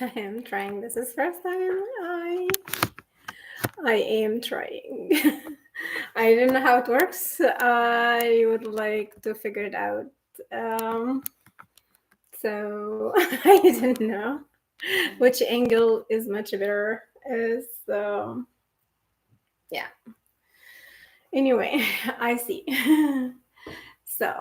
I am trying. This is first time I am trying. I don't know how it works. I would like to figure it out. So I didn't know which angle is much better. So yeah. Anyway, I see. So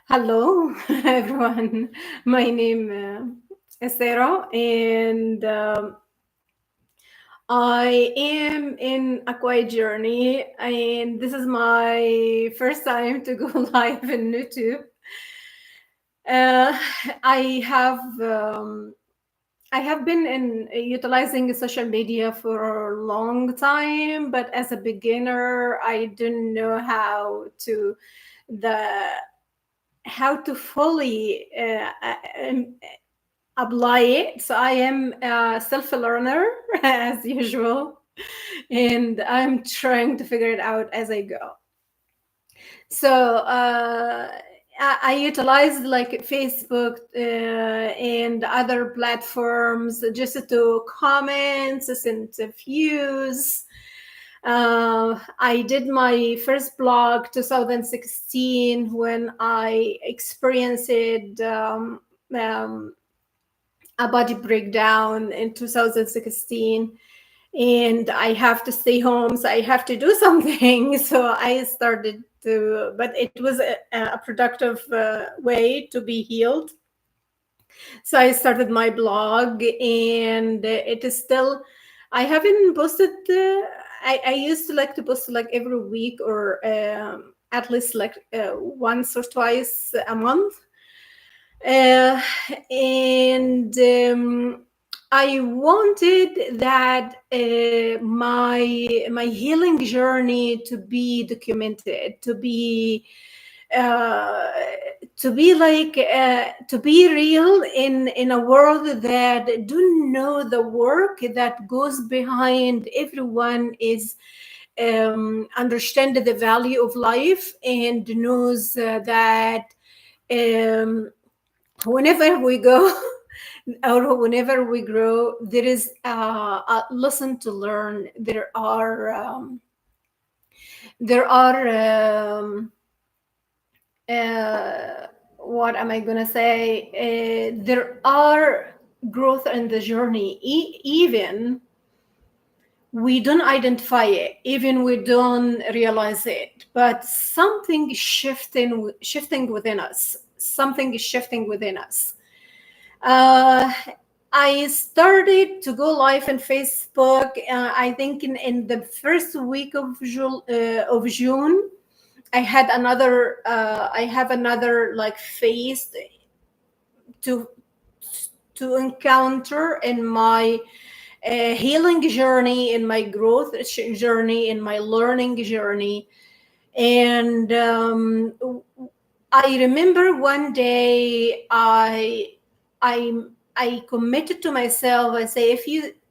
hello everyone. My name is Sarah, and I am in a quiet journey, and this is my first time to go live in YouTube. Uh, I have I have been in utilizing social media for a long time, but as a beginner, I didn't know the how to fully apply it. So I am a self-learner as usual, and I'm trying to figure it out as I go. So I utilized like Facebook and other platforms just to comment, send views. I did my first blog 2016 when I experienced a body breakdown in 2016, and I have to stay home, so I have to do something. So I started to, but it was a productive way to be healed. So I started my blog, and it is still, I haven't posted, I used to like to post like every week or at least like once or twice a month. And I wanted that my healing journey to be documented, uh, to be real in a world that don't know the work that goes behind everyone is understand the value of life and knows that whenever we go or whenever we grow, there is a lesson to learn. There are what am I gonna say? There are growth in the journey, even we don't identify it, even we don't realize it, but something is shifting within us. Something is shifting within us. I started to go live on Facebook. I think in the first week of June, I had another. I have another like phase to encounter in my healing journey, in my growth journey, in my learning journey, and I remember one day I committed to myself. I say, if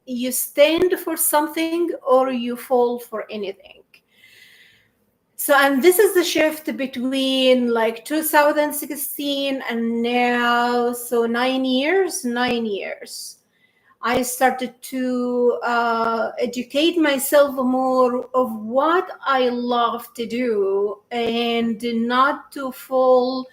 you stand for something or you fall for anything. So, and this is the shift between like 2016 and now. So 9 years. I started to educate myself more of what I love to do and not to fall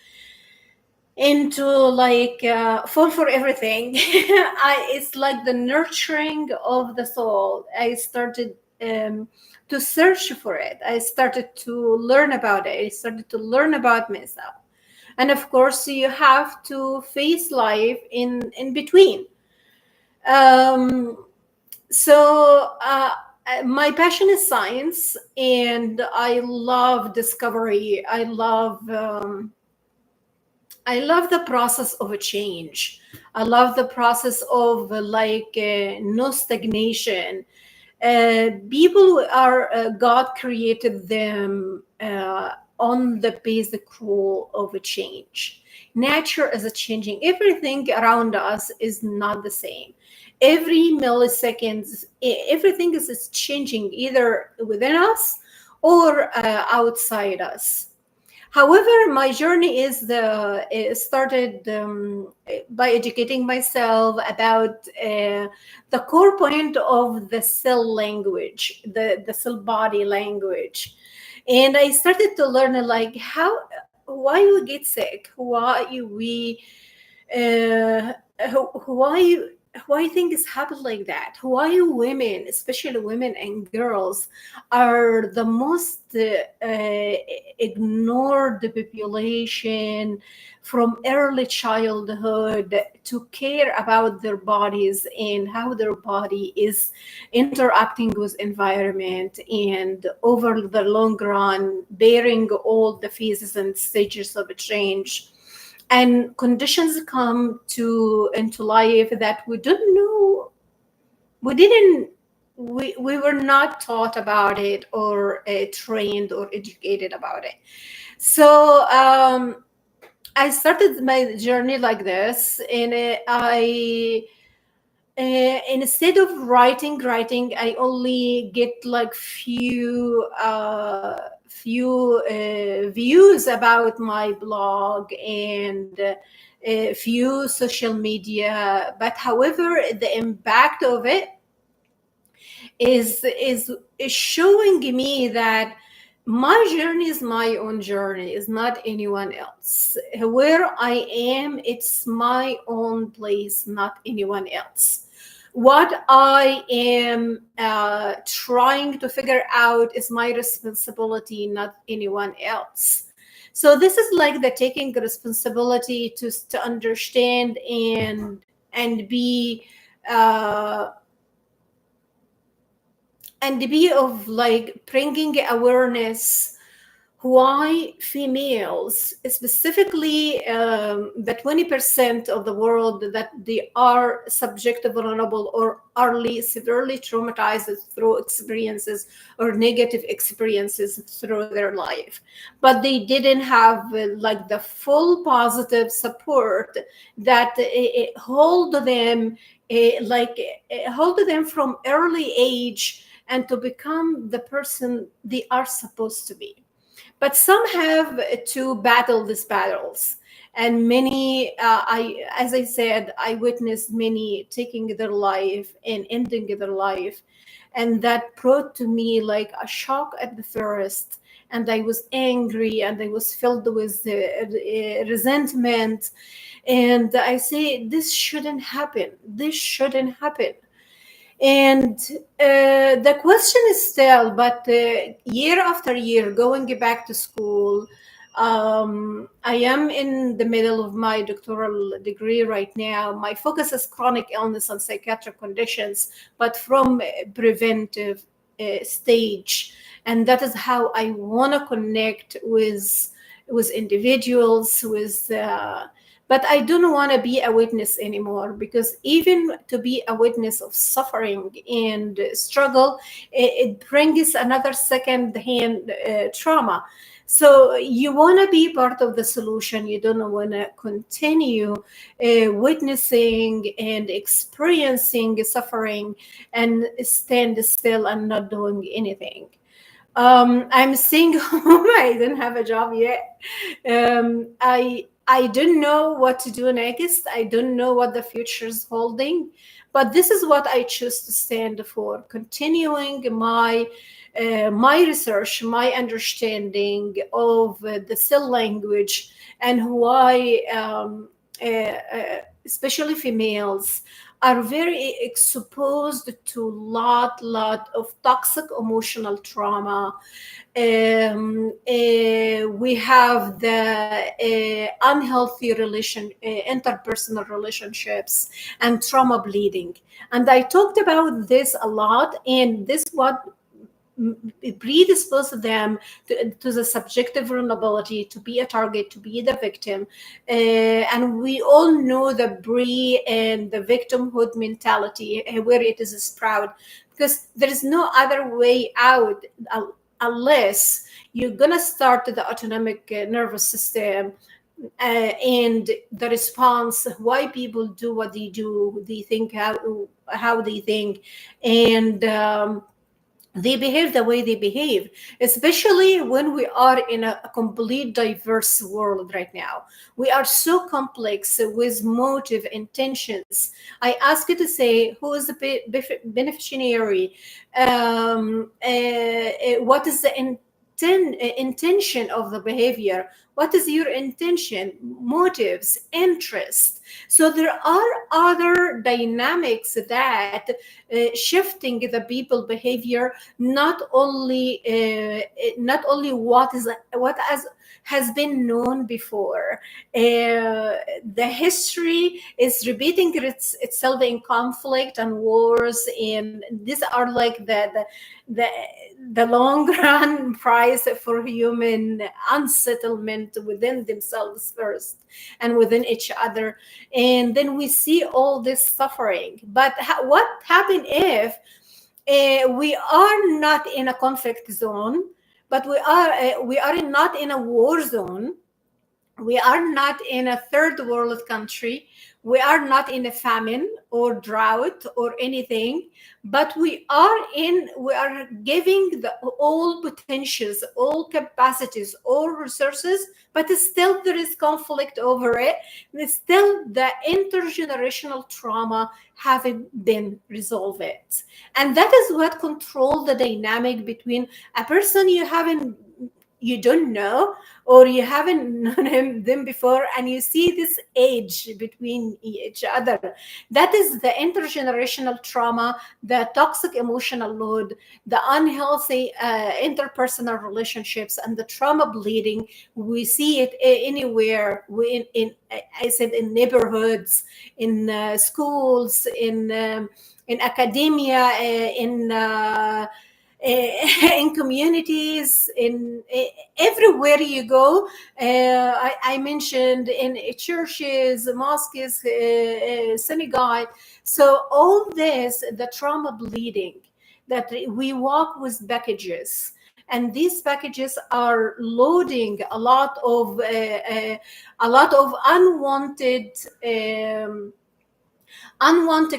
into like fall for everything. It's like the nurturing of the soul. I started to search for it. I started to learn about it. I started to learn about myself, and of course you have to face life in between. um, so my passion is science, and I love discovery. I love the process of a change. I love the process of no stagnation. People are God created them on the basic rule of a change. Nature is a changing. Everything around us is not the same. Every milliseconds, everything is changing either within us or outside us. However, my journey it started by educating myself about the core point of the cell language, the cell body language. And I started to learn like why we get sick, uh, why why things happen like that, why women, especially women and girls, are the most ignored population from early childhood to care about their bodies and how their body is interacting with environment, and over the long run bearing all the phases and stages of change, and conditions come to into life that we don't know, we didn't we were not taught about it or trained or educated about it. So I started my journey like this, and instead of writing, I only get like few views about my blog and few social media. But however, the impact of it is showing me that my journey is my own journey, is not anyone else. Where I am, it's my own place, not anyone else. What I am trying to figure out is my responsibility, not anyone else. So this is like the taking responsibility to understand and be uh, of like bringing awareness why females, specifically the 20% of the world that they are subject to vulnerable or early severely traumatized through experiences or negative experiences through their life, but they didn't have like the full positive support that hold them hold them from early age and to become the person they are supposed to be. But some have to battle these battles, and many as I said, I witnessed many taking their life and ending their life, and that brought to me like a shock at the first, and I was angry and I was filled with resentment, and I say this shouldn't happen, this shouldn't happen. And the question is still, but year after year, going back to school, I am in the middle of my doctoral degree right now. My focus is chronic illness and psychiatric conditions, but from a preventive stage. And that is how I want to connect with individuals, with but I don't want to be a witness anymore, because even to be a witness of suffering and struggle, it brings another second hand trauma. So you want to be part of the solution. You don't want to continue witnessing and experiencing suffering and stand still and not doing anything. I'm staying home. I don't have a job yet. I don't know what to do next. I don't know what the future is holding, but this is what I choose to stand for: continuing my research, my understanding of the cell language, and why especially females are very exposed to lot of toxic emotional trauma. We have the unhealthy interpersonal relationships and trauma bleeding, and I talked about this a lot, and this what predispose them to the subjective vulnerability to be a target, to be the victim. And we all know the pre and the victimhood mentality, where it is sprout, because there is no other way out unless you're going to start the autonomic nervous system and the response, why people do what they do, they think how they think, and they behave the way they behave, especially when we are in a complete diverse world right now. We are so complex with motive intentions. I ask you to say who is the beneficiary, what is the intention of the behavior, what is your intention, motives, interest. So there are other dynamics that shifting the people behavior, not only what has been known before. The history is repeating itself in conflict and wars, and these are like the, the long run price for human unsettlement within themselves first and within each other. And then we see all this suffering. But what happened if we are not in a conflict zone, but we are not in a war zone, we are not in a third world country, we are not in a famine or drought or anything, but we are giving the all potentials, all capacities, all resources, but still there is conflict over it. Still the intergenerational trauma haven't been resolved. And that is what control the dynamic between a person you don't know, or you haven't known them before, and you see this age between each other. That is the intergenerational trauma, the toxic emotional load, the unhealthy interpersonal relationships, and the trauma bleeding. We see it anywhere. I said in neighborhoods, in schools, in academia, in communities, in everywhere you go. I mentioned in churches, mosques, synagogue. So all this, the trauma bleeding, that we walk with packages, and these packages are loading a lot of unwanted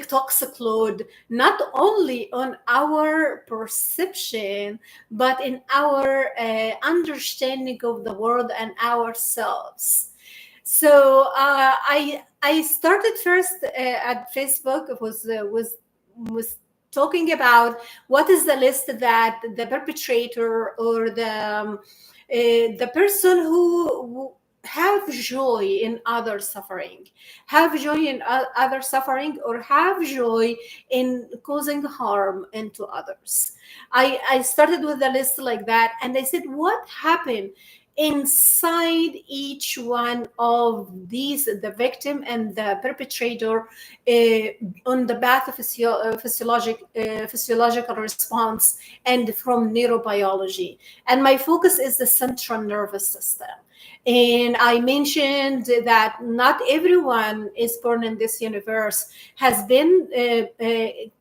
toxic load, not only on our perception, but in our understanding of the world and ourselves. So I started first at Facebook. It was talking about what is the list that the perpetrator or the person who have joy in other suffering, have joy in other suffering, or have joy in causing harm into others. I started with a list like that, and I said, what happened inside each one of these, the victim and the perpetrator, on the path of physiological response and from neurobiology. And my focus is the central nervous system. And I mentioned that not everyone is born in this universe has been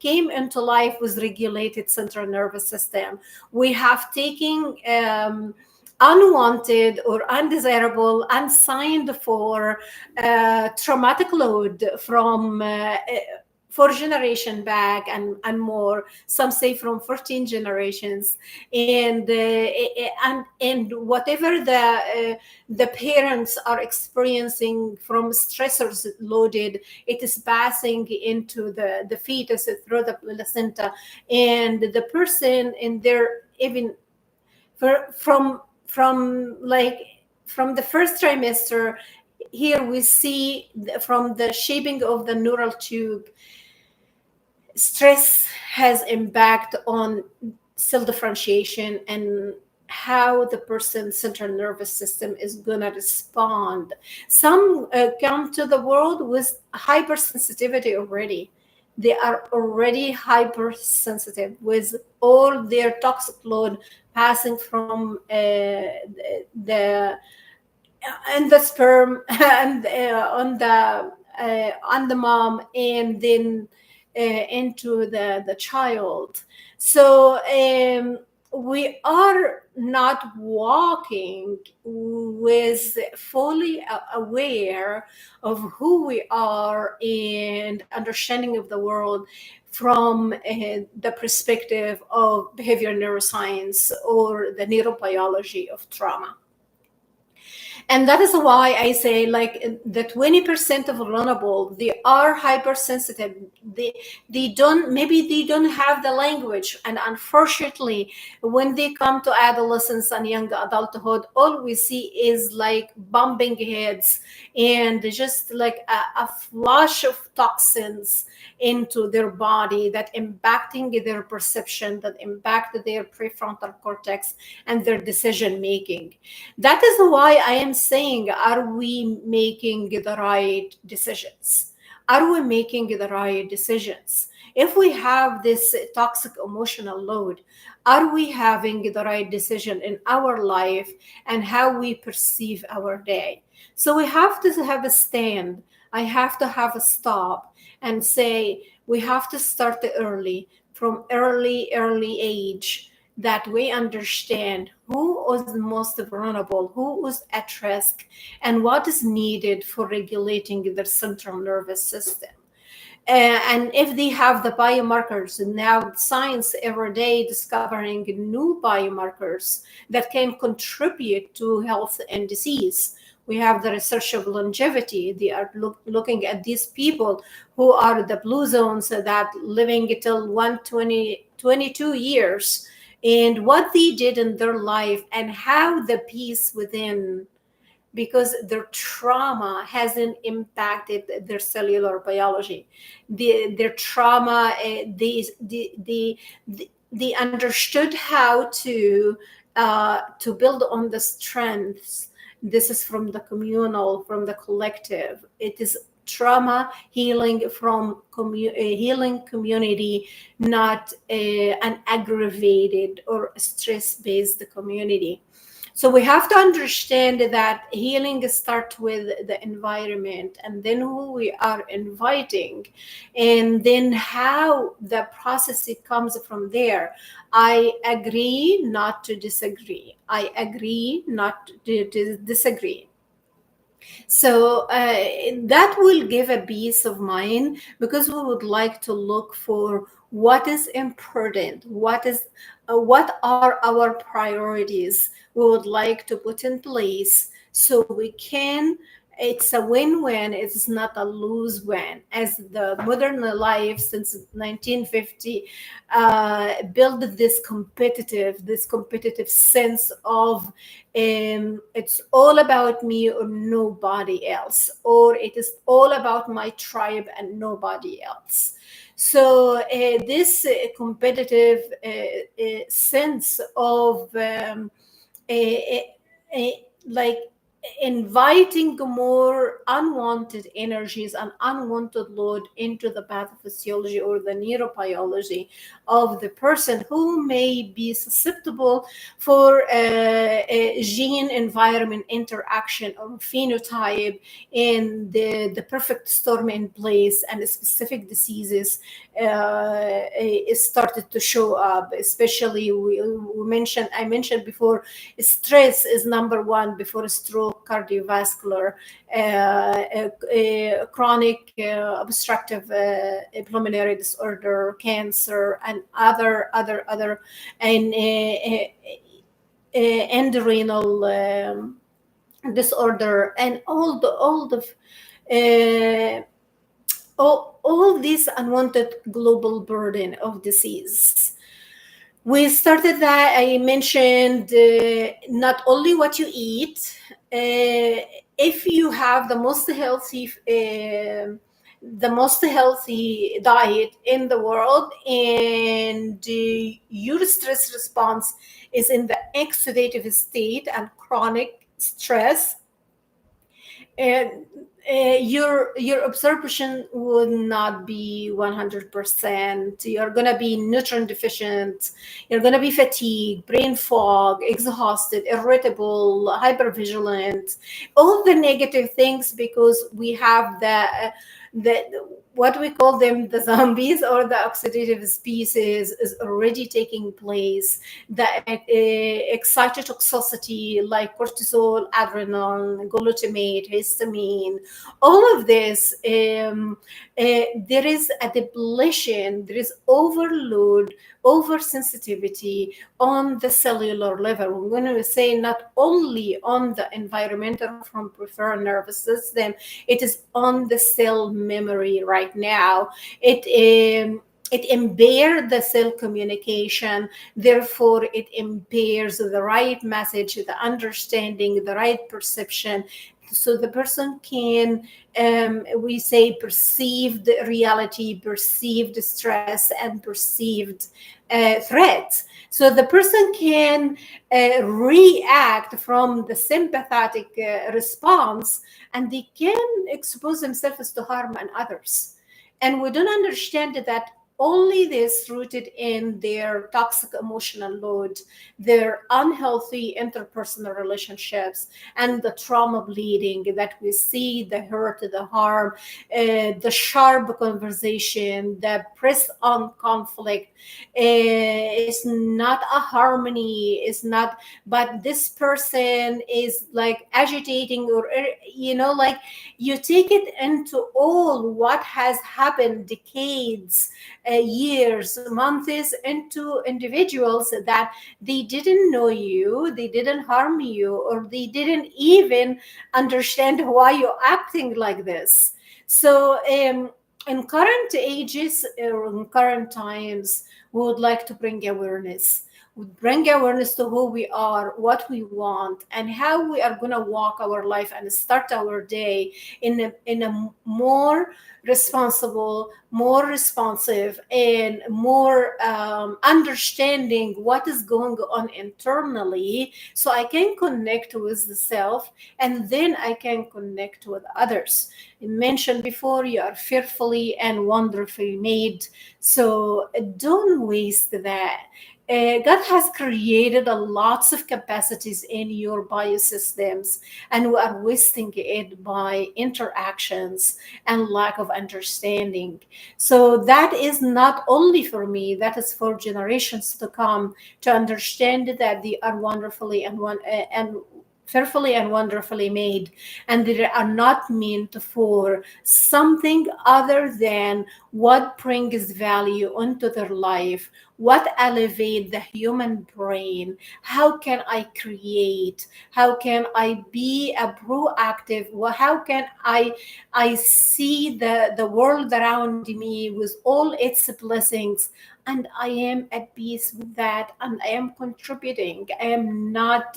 came into life with regulated central nervous system. We have taken unwanted or undesirable, unsigned for traumatic load from 4 generation back and more. Some say from 14 generations, and whatever the parents are experiencing from stressors loaded, it is passing into the fetus through the placenta, and the person in their even from the first trimester. Here we see from the shaping of the neural tube, stress has impact on cell differentiation and how the person's central nervous system is gonna respond. Some come to the world with hypersensitivity already. They are already hypersensitive with all their toxic load passing from the and the sperm and on the mom, and then into the child. So we are not walking with fully aware of who we are and understanding of the world from the perspective of behavioral neuroscience or the neurobiology of trauma. And that is why I say, like, the 20% of vulnerable, they are hypersensitive. They don't, maybe they don't have the language. And unfortunately, when they come to adolescence and young adulthood, all we see is like bumping heads and just like a flush of toxins into their body that impacting their perception, that impact their prefrontal cortex and their decision making. That is why I am saying, are we making the right decisions? Are we making the right decisions? If we have this toxic emotional load, are we having the right decision in our life and how we perceive our day? So we have to have a stand. I have to have a stop and say, we have to start early, from early age, that we understand who is the most vulnerable, who is at risk, and what is needed for regulating their central nervous system. And if they have the biomarkers, and now science every day discovering new biomarkers that can contribute to health and disease. We have the research of longevity. They are looking at these people who are the blue zones that living till 120, 22 years, and what they did in their life and how the peace within, because their trauma hasn't impacted their cellular biology. Their trauma, they understood how to build on the strengths. This is from the communal, from the collective. It is trauma healing from healing community, not an aggravated or stress-based community. So we have to understand that healing starts with the environment, and then who we are inviting, and then how the process it comes from there. I agree not to disagree. I agree not to disagree. So that will give a peace of mind, because we would like to look for what is important, what are our priorities we would like to put in place, so we can. It's a win-win. It's not a lose-win. As the modern life since 1950 build this competitive sense of it's all about me or nobody else, or it is all about my tribe and nobody else. So this competitive sense of like inviting more unwanted energies and unwanted load into the pathophysiology or the neurobiology of the person, who may be susceptible for a gene environment interaction or phenotype, in the perfect storm in place, and specific diseases started to show up. Especially I mentioned before, stress is number one before stroke, cardiovascular, chronic obstructive pulmonary disorder, cancer, and other and endorenal disorder, and all this unwanted global burden of disease. We started that. I mentioned not only what you eat. If you have the most healthy diet in the world, and your stress response is in the oxidative state and chronic stress, and your absorption would not be 100%. You're going to be nutrient deficient. You're going to be fatigued, brain fog, exhausted, irritable, hypervigilant, all the negative things, because we have the what we call them, the zombies, or the oxidative species is already taking place. The excitotoxicity like cortisol, adrenaline, glutamate, histamine, all of this, there is a depletion, there is overload, oversensitivity on the cellular level. When we say not only on the environmental from peripheral nervous system, it is on the cell memory right now. It impairs the cell communication, therefore it impairs the right message, the understanding, the right perception. So the person can, we say, perceived reality, perceived stress, and perceived threats. So the person can react from the sympathetic response, and they can expose themselves to harm and others. And we don't understand that only this rooted in their toxic emotional load, their unhealthy interpersonal relationships, and the trauma bleeding that we see, the hurt, the harm, the sharp conversation, the press on conflict. It's not a harmony, it's not, but this person is like agitating, or, like you take it into all what has happened decades, years, months, into individuals that they didn't know you, they didn't harm you, or they didn't even understand why you're acting like this. So in current ages, or in current times, we would like to bring awareness. We bring awareness to who we are, what we want, and how we are going to walk our life and start our day in a more responsible, more responsive, and more understanding what is going on internally, so I can connect with the self, and then I can connect with others. You mentioned before, you are fearfully and wonderfully made, so don't waste that. God has created a lots of capacities in your biosystems, and we are wasting it by interactions and lack of understanding. So that is not only for me, that is for generations to come, to understand that they are wonderfully and fearfully and wonderfully made, and they are not meant for something other than what brings value into their life, what elevate the human brain. How can I create, how can I be a proactive, how can I see the world around me with all its blessings, and I am at peace with that, and I am contributing. I am not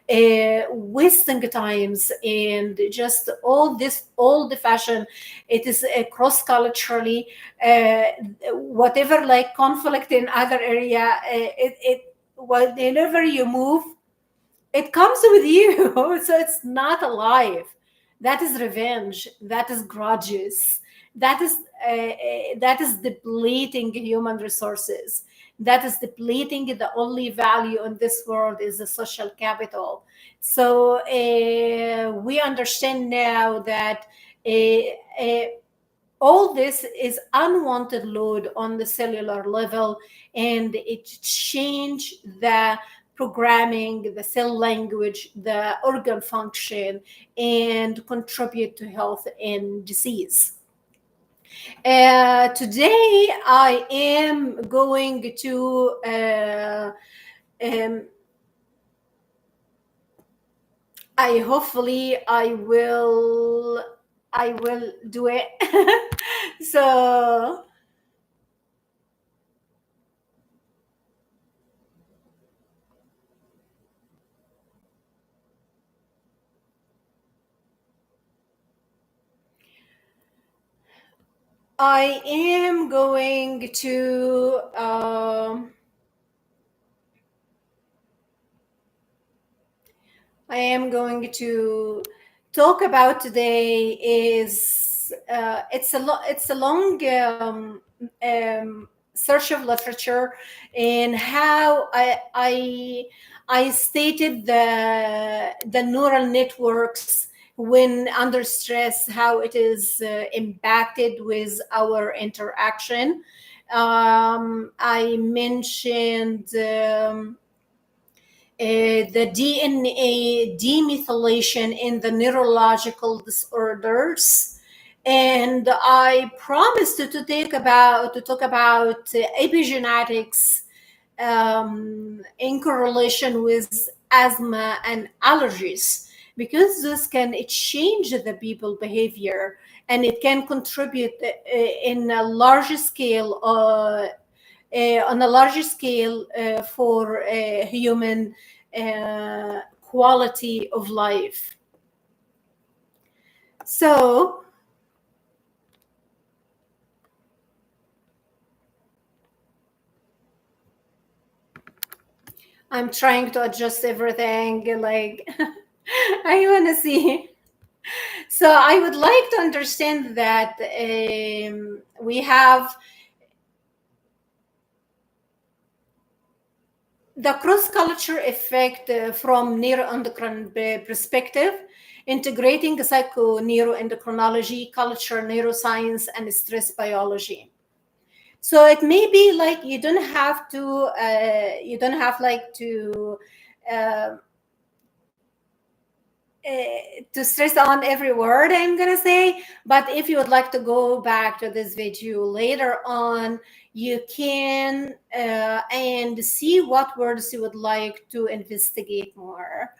wasting times and just all this old fashioned. It is cross culturally, uh, whatever like conflict in other area, whenever you move, it comes with you. So it's not alive. That is revenge, that is grudges, that is that is depleting human resources, that is depleting the only value in this world is the social capital. So we understand now that uh, uh, all this is unwanted load on the cellular level, and it change the programming, the cell language, the organ function, and contribute to health and disease. Today I am going to um, I will do it. So I am going to I am going to talk about today is it's a long search of literature, and how I stated the neural networks when under stress, how it is impacted with our interaction. I mentioned the DNA demethylation in the neurological disorders, and I promised to talk about epigenetics in correlation with asthma and allergies, because this can change the people behavior, and it can contribute in a large scale on a larger scale for human quality of life. So I'm trying to adjust everything, like I want to see. So I would like to understand that we have the cross-culture effect from neuroendocrine perspective, integrating psychoneuroendocrinology, culture, neuroscience, and stress biology. So it may be like you don't have uh, to stress on every word I'm gonna say, but if you would like to go back to this video later on, you can and see what words you would like to investigate more.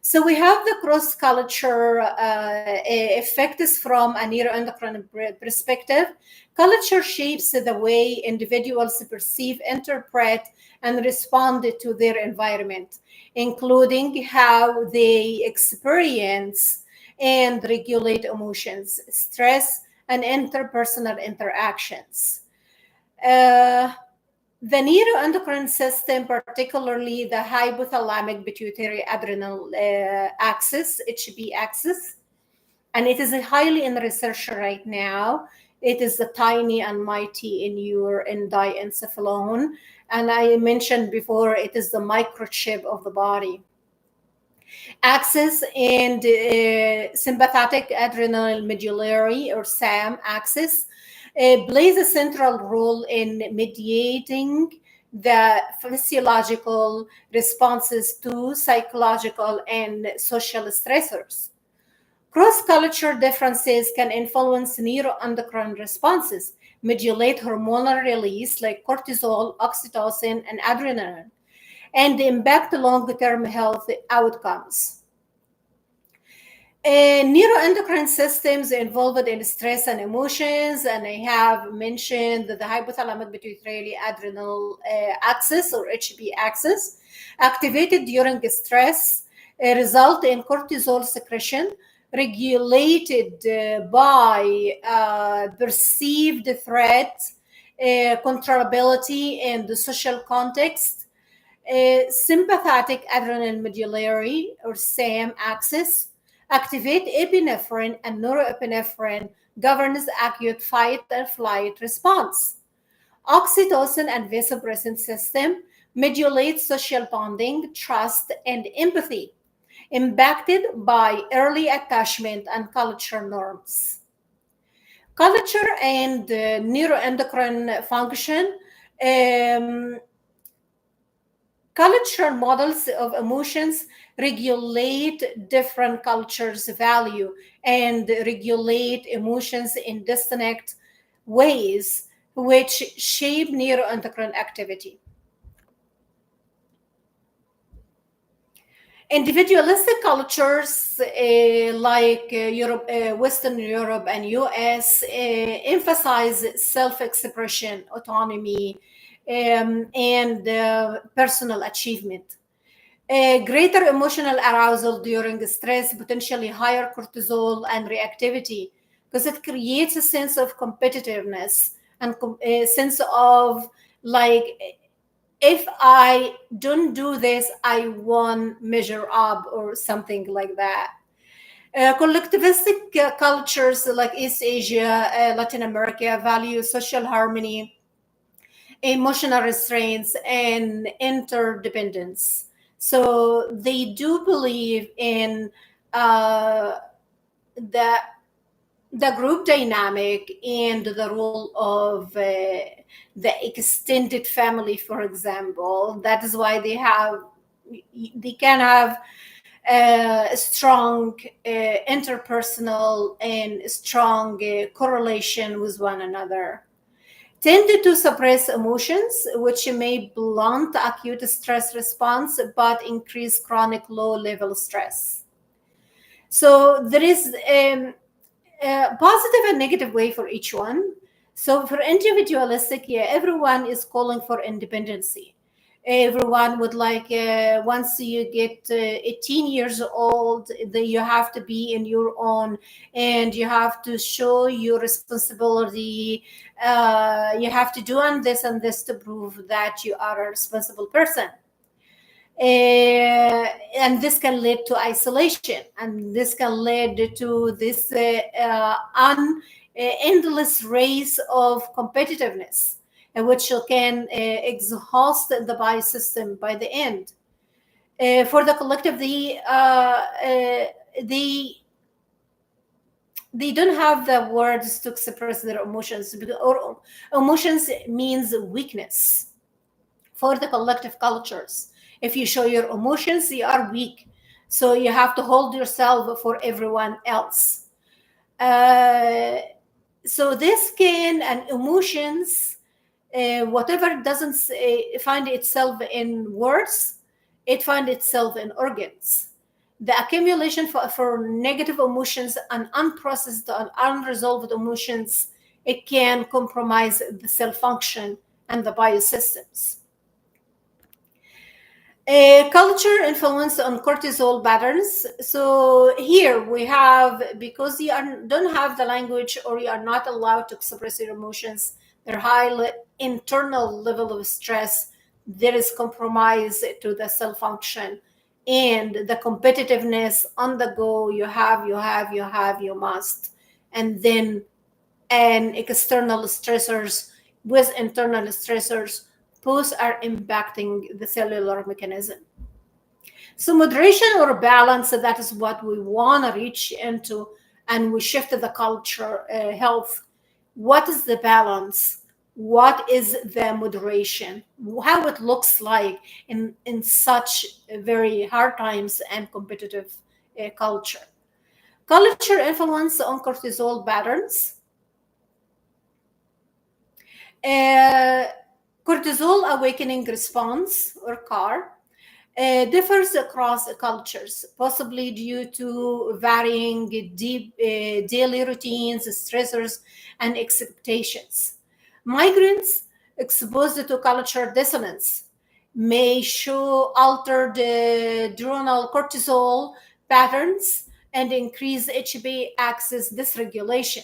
So we have the cross-culture effects from a neuroendocrine perspective. Culture shapes the way individuals perceive, interpret, and respond to their environment, including how they experience and regulate emotions, stress, and interpersonal interactions. Uh, the neuroendocrine system, particularly the hypothalamic pituitary adrenal axis, HB axis, and it is highly in research right now. It is the tiny and mighty in your diencephalon, and I mentioned before, it is the microchip of the body. Axis and sympathetic adrenal medullary, or SAM axis, plays a central role in mediating the physiological responses to psychological and social stressors. Cross-culture differences can influence neuroendocrine responses, modulate hormonal release like cortisol, oxytocin, and adrenaline, and impact long-term health outcomes. Neuroendocrine systems involved in stress and emotions, and I have mentioned that the hypothalamic pituitary adrenal axis, or HB axis, activated during stress, result in cortisol secretion, regulated by perceived threat, controllability, and the social context. Sympathetic adrenal medullary, or SAM axis, activate epinephrine, and norepinephrine governs acute fight and flight response. Oxytocin and vasopressin system modulate social bonding, trust, and empathy, impacted by early attachment and culture norms. Culture and neuroendocrine function. Culture models of emotions regulate different cultures' value and regulate emotions in distinct ways, which shape neuroendocrine activity. Individualistic cultures like Europe, Western Europe and US emphasize self-expression, autonomy, and personal achievement. Greater emotional arousal during stress, potentially higher cortisol and reactivity, because it creates a sense of competitiveness and a sense of like, if I don't do this, I won't measure up, or something like that. Collectivistic cultures like East Asia, Latin America value social harmony, emotional restraints, and interdependence. So they do believe in uh, the group dynamic and the role of the extended family, for example. That is why they can have a strong interpersonal and strong correlation with one another. Tend to suppress emotions, which may blunt acute stress response but increase chronic low level stress. So there is a positive and negative way for each one. So for individualistic, yeah, everyone is calling for independency. Everyone would like, once you get 18 years old, you have to be in your own, and you have to show your responsibility. You have to do and this to prove that you are a responsible person. And this can lead to isolation, and this can lead to this endless race of competitiveness, which can exhaust the biosystem by the end. For the collective, they they don't have the words to express their emotions, because or emotions means weakness for the collective cultures. If you show your emotions, you are weak. So you have to hold yourself for everyone else. Uh, so this can and emotions, whatever doesn't find itself in words, it finds itself in organs. The accumulation for negative emotions and unprocessed and unresolved emotions, it can compromise the cell function and the biosystems. Culture influence on cortisol patterns. So here we have, because you don't have the language, or you are not allowed to express your emotions, their internal level of stress, there is compromise to the cell function and the competitiveness on the go. You must. And then and external stressors with internal stressors, both are impacting the cellular mechanism. So moderation or balance, that is what we want to reach into, and we shift the culture health. What is the balance? What is the moderation? How it looks like in such very hard times and competitive culture. Culture influence on cortisol patterns. Uh, Cortisol awakening response, or CAR, differs across cultures, possibly due to varying deep daily routines, stressors, and expectations. Migrants exposed to culture dissonance may show altered diurnal cortisol patterns and increased HPA axis dysregulation.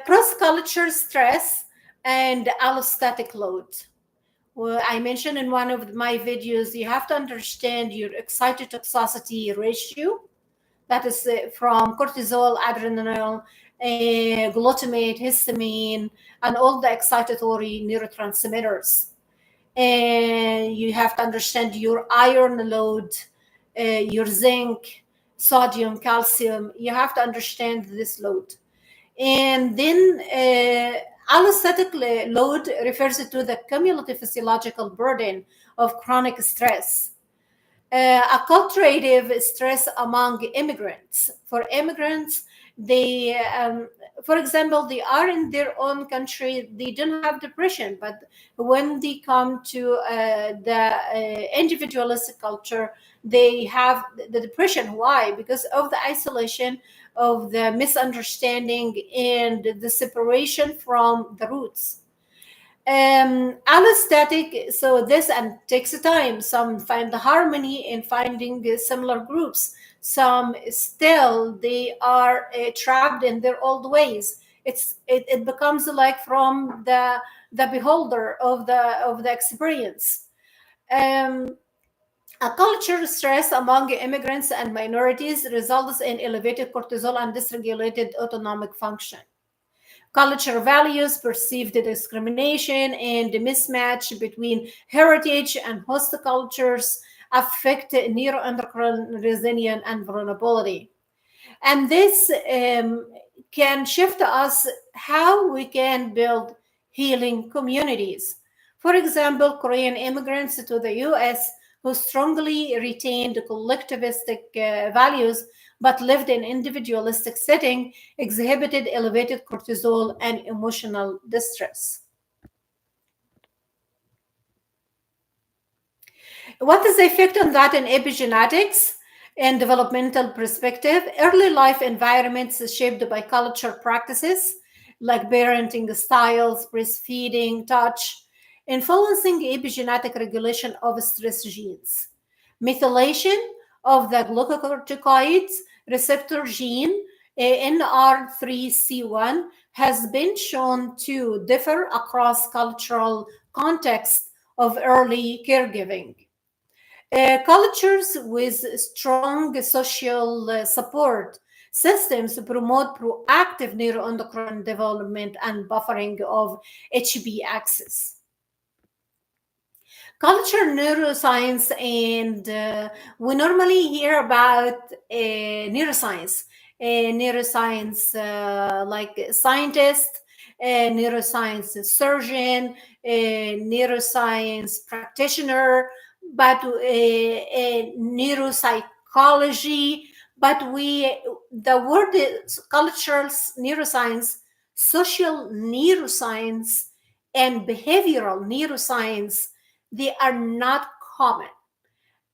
Cross-culture stress and allostatic load. Well, I mentioned in one of my videos, you have to understand your excitotoxicity ratio. That is from cortisol, adrenaline, glutamate, histamine, and all the excitatory neurotransmitters. And you have to understand your iron load, your zinc, sodium, calcium. You have to understand this load. And then allostatic load refers to the cumulative physiological burden of chronic stress. Acculturative stress among immigrants. For immigrants, they, for example, they are in their own country, they don't have depression, but when they come to the individualistic culture, they have the depression. Why? Because of the isolation, of the misunderstanding, and the separation from the roots. Allostatic, so this and takes time. Some find the harmony in finding similar groups. Some still they are trapped in their old ways. It becomes like from the beholder of the experience. Um, A culture stress among immigrants and minorities results in elevated cortisol and dysregulated autonomic function. Culture values, perceived discrimination, and the mismatch between heritage and host cultures affect neuroendocrine resilience and vulnerability. And this can shift us how we can build healing communities. For example, Korean immigrants to the US who strongly retained collectivistic values but lived in individualistic setting exhibited elevated cortisol and emotional distress. What is the effect on that in epigenetics and developmental perspective? Early life environments shaped by culture practices like parenting styles, breastfeeding, touch, influencing epigenetic regulation of stress genes. Methylation of the glucocorticoids receptor gene NR3C1 has been shown to differ across cultural contexts of early caregiving. Cultures with strong social support systems promote proactive neuroendocrine development and buffering of HB axis. Culture neuroscience, and we normally hear about neuroscience. Neuroscience like scientist, neuroscience surgeon, neuroscience practitioner, but neuropsychology. But the word is cultural neuroscience, social neuroscience, and behavioral neuroscience, they are not common.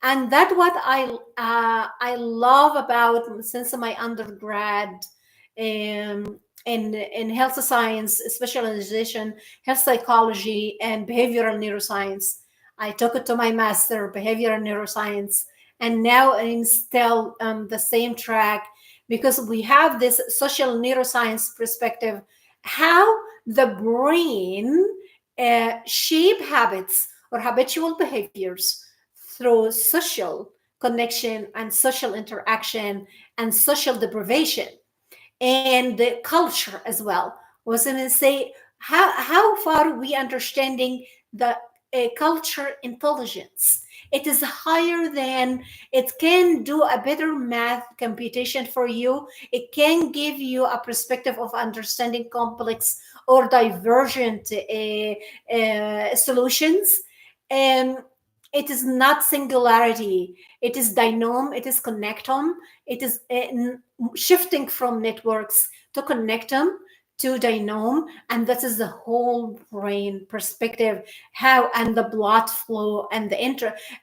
And that's what I love about, since my undergrad in health science specialization, health psychology and behavioral neuroscience. I took it to my master behavioral neuroscience, and now I'm still on the same track because we have this social neuroscience perspective, how the brain shape habits or habitual behaviors through social connection and social interaction and social deprivation and the culture as well. I was going to say how far we understanding the culture intelligence. It is higher than, it can do a better math computation for you. It can give you a perspective of understanding complex or divergent solutions. And it is not singularity. It is dynome. It is connectome. It is shifting from networks to connectome to dynome, and that is the whole brain perspective, how, and the blood flow and the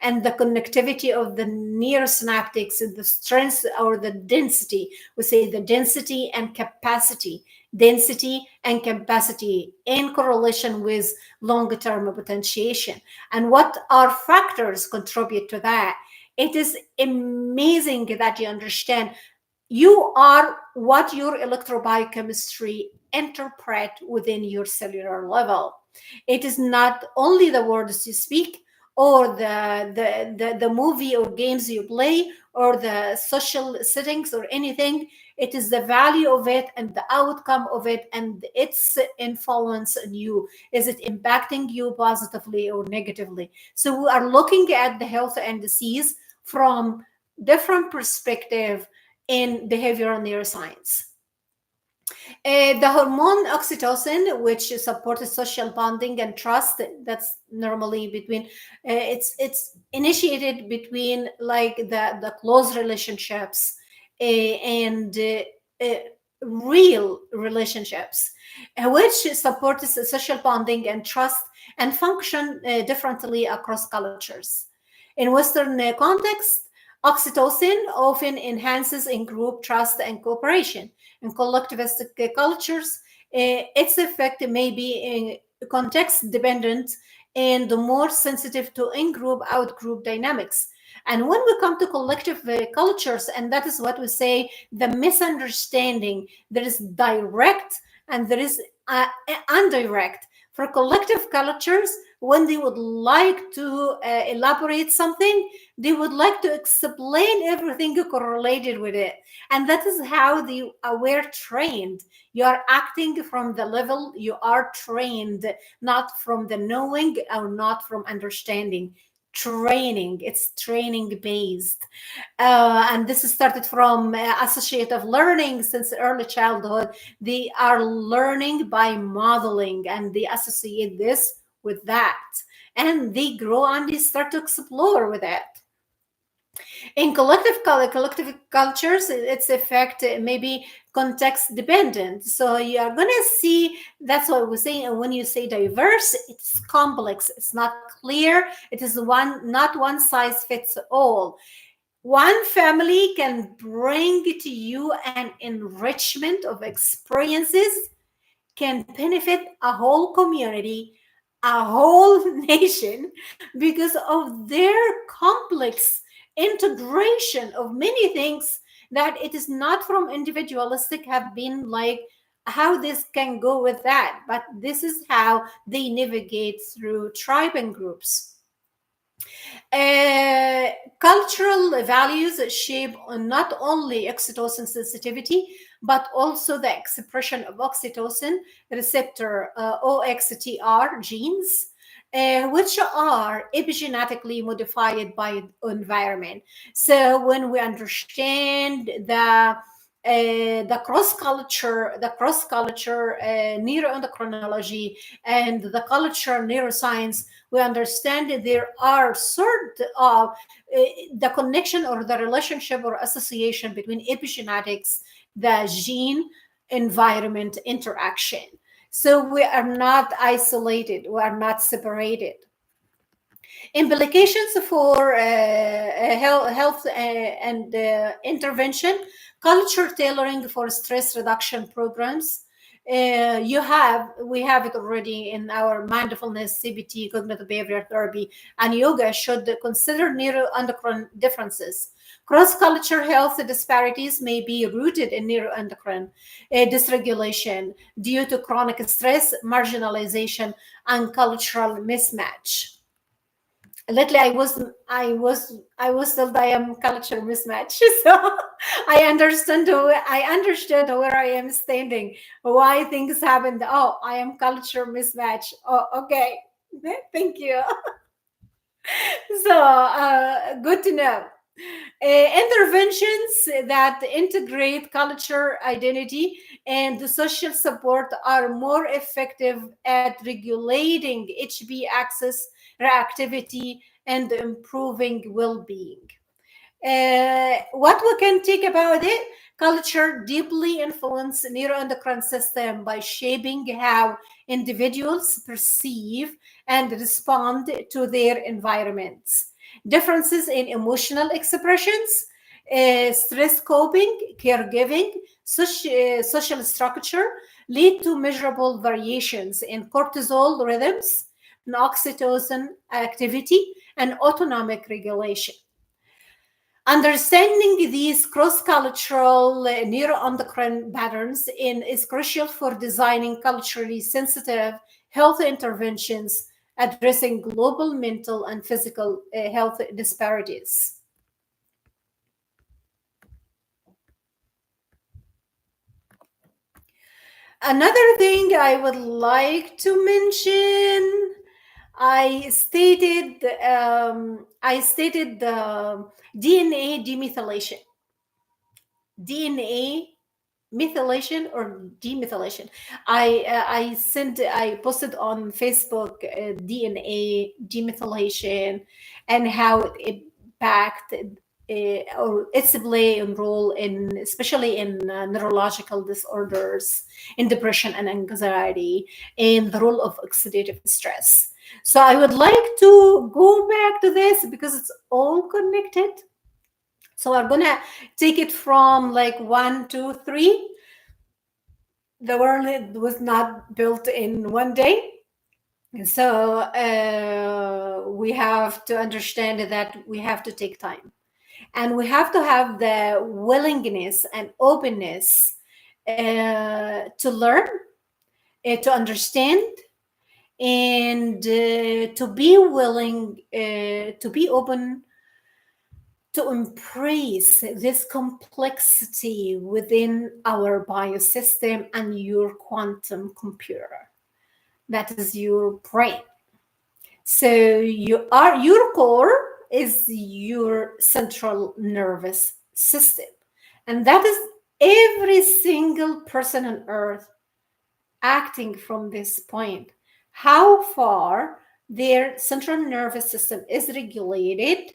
and the connectivity of the neurosynaptics and the strength or the density. We say the density and capacity, density and capacity in correlation with longer-term potentiation. And what are factors contribute to that? It is amazing that you understand you are what your electrobiochemistry interpret within your cellular level. It is not only the words you speak or the movie or games you play or the social settings or anything. It is the value of it and the outcome of it and its influence on you. Is it impacting you positively or negatively? So we are looking at the health and disease from different perspective in behavioral neuroscience. The hormone oxytocin, which supports social bonding and trust, that's normally between, it's initiated between like the close relationships and real relationships, which supports social bonding and trust and function differently across cultures. In Western context, oxytocin often enhances in group trust and cooperation. In collectivistic cultures, its effect may be context dependent and more sensitive to in-group, out-group dynamics. And when we come to collective cultures, and that is what we say, the misunderstanding, there is direct and there is indirect. For collective cultures, when they would like to elaborate something, they would like to explain everything correlated with it. And that is how they were trained. You are acting from the level you are trained, not from the knowing or not from understanding. Training, it's training based. And this started from associative learning since early childhood. They are learning by modeling, and they associate this with that, and they grow and they start to explore with it. In collective cultures, its effect may be context dependent. So you are going to see, that's what we're saying. When you say diverse, it's complex, it's not clear, it is not one size fits all. One family can bring to you an enrichment of experiences, can benefit a whole community, a whole nation, because of their complex integration of many things, that it is not from individualistic have been like how this can go with that, but this is how they navigate through tribe and groups. Uh, Cultural values shape not only oxytocin sensitivity, but also the expression of oxytocin receptor OXTR genes, which are epigenetically modified by environment. So when we understand the cross culture neuroendocrinology and the culture neuroscience, we understand that there are sort of the connection or the relationship or association between epigenetics, the gene environment interaction. So we are not isolated, we are not separated. Implications for health and intervention, culture tailoring for stress reduction programs. We have it already in our mindfulness, CBT, cognitive behavioral therapy, and yoga should consider neuroendocrine differences. Cross-culture health disparities may be rooted in neuroendocrine dysregulation due to chronic stress, marginalization, and cultural mismatch. Lately I was told I am culture mismatch. So I understood where I am standing, why things happened. Oh, I am culture mismatch. Oh, okay. Thank you. So good to know. Interventions that integrate culture, identity, and the social support are more effective at regulating HB access, reactivity, and improving well-being. What we can take about it, culture deeply influences neuroendocrine system by shaping how individuals perceive and respond to their environments. Differences in emotional expressions, stress coping, caregiving, social structure lead to measurable variations in cortisol rhythms, oxytocin activity, and autonomic regulation. Understanding these cross-cultural neuroendocrine patterns is crucial for designing culturally sensitive health interventions addressing global mental and physical health disparities. Another thing I would like to mention, I stated the DNA demethylation. DNA methylation or demethylation. I posted on Facebook DNA demethylation and how it impacted or its play and role in, especially in neurological disorders, in depression and anxiety, and the role of oxidative stress. So I would like to go back to this because it's all connected. So we're gonna take it from like 1, 2, 3. The world was not built in one day. So we have to understand that we have to take time. And we have to have the willingness and openness to learn, to understand, and to be willing, to be open to embrace this complexity within our biosystem and your quantum computer. That is your brain. So your core is your central nervous system. And that is every single person on earth acting from this point. How far their central nervous system is regulated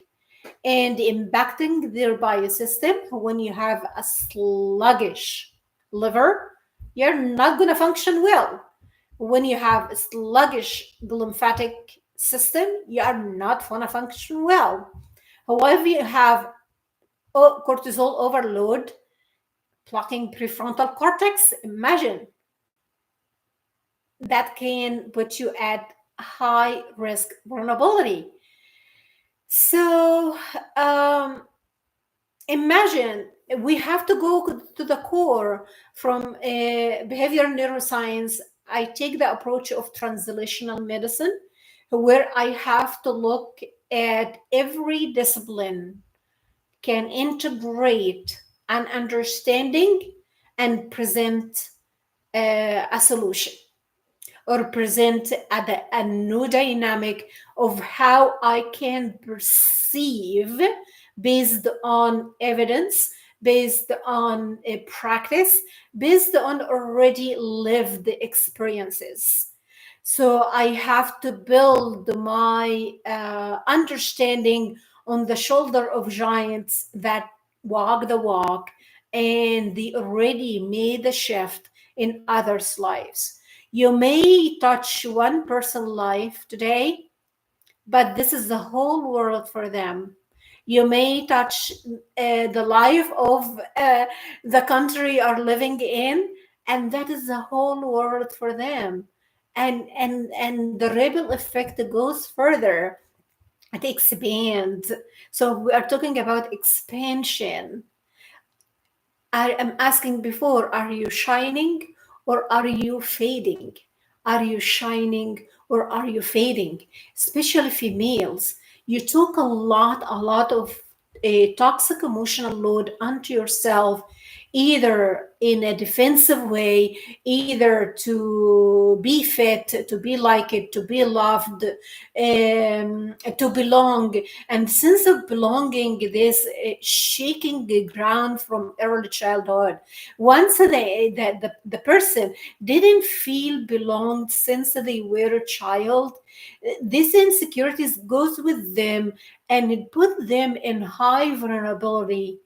and impacting their biosystem. When you have a sluggish liver, you're not going to function well. When you have a sluggish lymphatic system, you are not going to function well. However, you have cortisol overload, blocking prefrontal cortex, imagine that can put you at high risk vulnerability. So imagine we have to go to the core from behavioral neuroscience. I take the approach of translational medicine, where I have to look at every discipline can integrate an understanding and present a solution, or present a new dynamic of how I can perceive based on evidence, based on a practice, based on already lived experiences. So I have to build my understanding on the shoulder of giants that walk the walk and they already made the shift in others' lives. You may touch one person's life today, but this is the whole world for them. You may touch the life of the country you're living in, and that is the whole world for them. And the ripple effect goes further. It expands. So we are talking about expansion. I am asking before, are you shining or are you fading? Are you shining or are you fading? Especially females, you took a lot of a toxic emotional load onto yourself, either in a defensive way, either to be fit, to be like it, to be loved, to belong. And sense of belonging, this shaking the ground from early childhood. Once the person didn't feel belonged since they were a child, this insecurities goes with them, and it put them in high vulnerability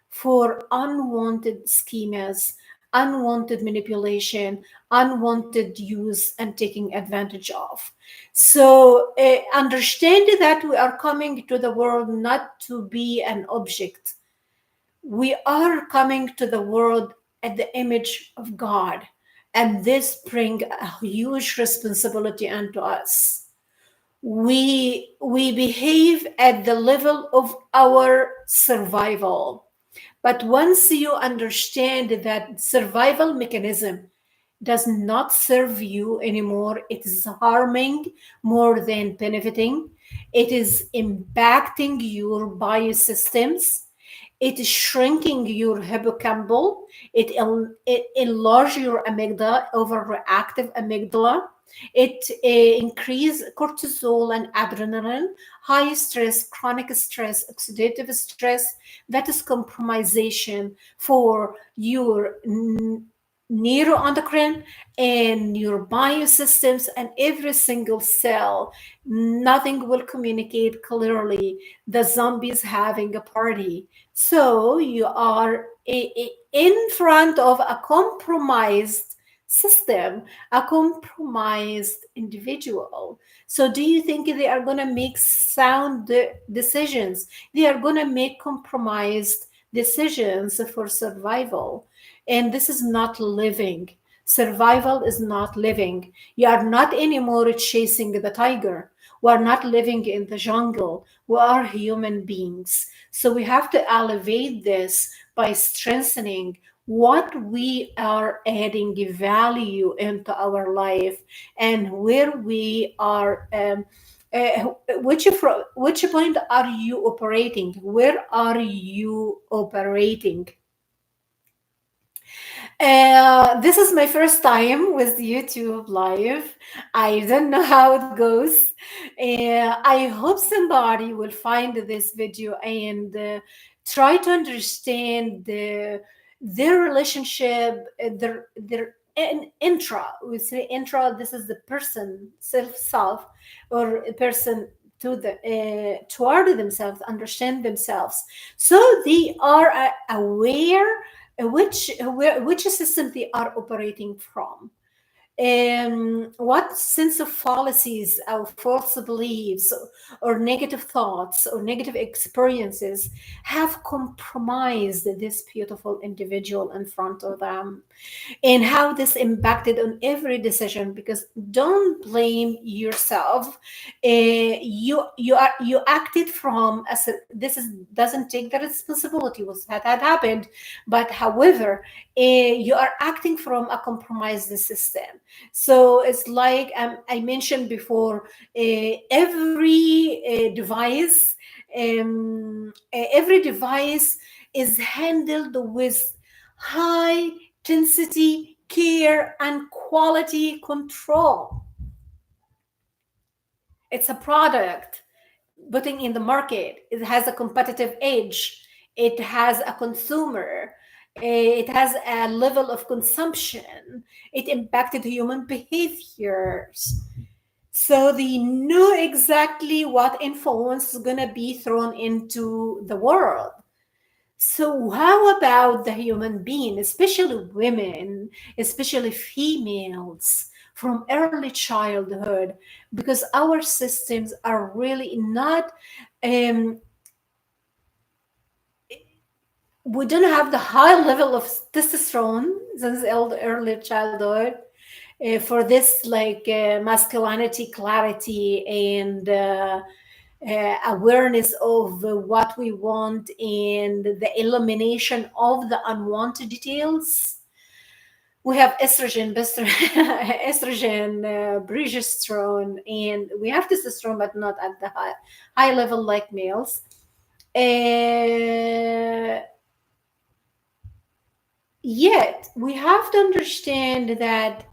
for unwanted schemas, unwanted manipulation, unwanted use, and taking advantage of. So understand that we are coming to the world not to be an object. We are coming to the world at the image of God, and this brings a huge responsibility unto us. We behave at the level of our survival. But once you understand that survival mechanism does not serve you anymore, it is harming more than benefiting. It is impacting your biosystems. It is shrinking your hippocampal. It enlarges your amygdala, overreactive amygdala. It increase cortisol and adrenaline, high stress, chronic stress, oxidative stress. That is compromisation for your neuroendocrine and your biosystems and every single cell. Nothing will communicate clearly. The zombies having a party. So you are in front of a compromised system, a compromised individual. So do you think they are going to make sound decisions? They are going to make compromised decisions for survival. And this is not living. Survival is not living. You are not anymore chasing the tiger. We are not living in the jungle. We are human beings. So we have to elevate this by strengthening what we are adding value into our life, and where we are, which point are you operating, where are you operating. This is my first time with YouTube Live. I don't know how it goes. I hope somebody will find this video and try to understand their relationship, their intra. We say intra. This is the person, self, or a person to the toward themselves, understand themselves, so they are aware which system they are operating from, what sense of fallacies or false beliefs or negative thoughts or negative experiences have compromised this beautiful individual in front of them, and how this impacted on every decision. Because don't blame yourself. You acted from as this is doesn't take the responsibility was that happened, but however, you are acting from a compromised system. So it's like, I mentioned before, every device is handled with high intensity care and quality control. It's a product putting in the market. It has a competitive edge. It has a consumer. It has a level of consumption. It impacted human behaviors. So they know exactly what influence is going to be thrown into the world. So, how about the human being, especially women, especially females from early childhood? Because our systems are really not, um, we don't have the high level of testosterone since early childhood. For this, like masculinity, clarity, and awareness of what we want, and the elimination of the unwanted details. We have estrogen, estrogen, progesterone, and we have testosterone, but not at the high level like males. Uh, Yet we have to understand that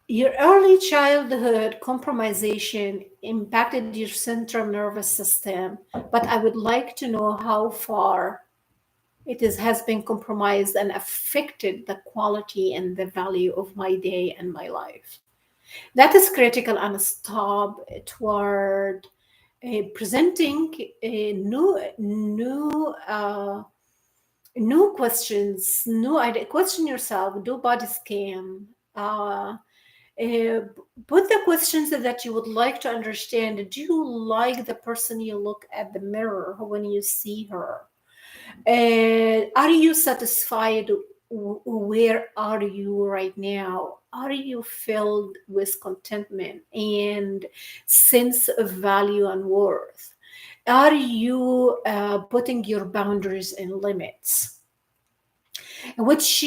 your early childhood compromisation impacted your central nervous system, but I would like to know how far has been compromised and affected the quality and the value of my day and my life. That is critical and stop toward presenting new questions, new idea. Question yourself. Do body scan. Uh, put the questions that you would like to understand. Do you like the person you look at the mirror when you see her? Are you satisfied? Where are you right now? Are you filled with contentment and sense of value and worth? Are you putting your boundaries and limits? Which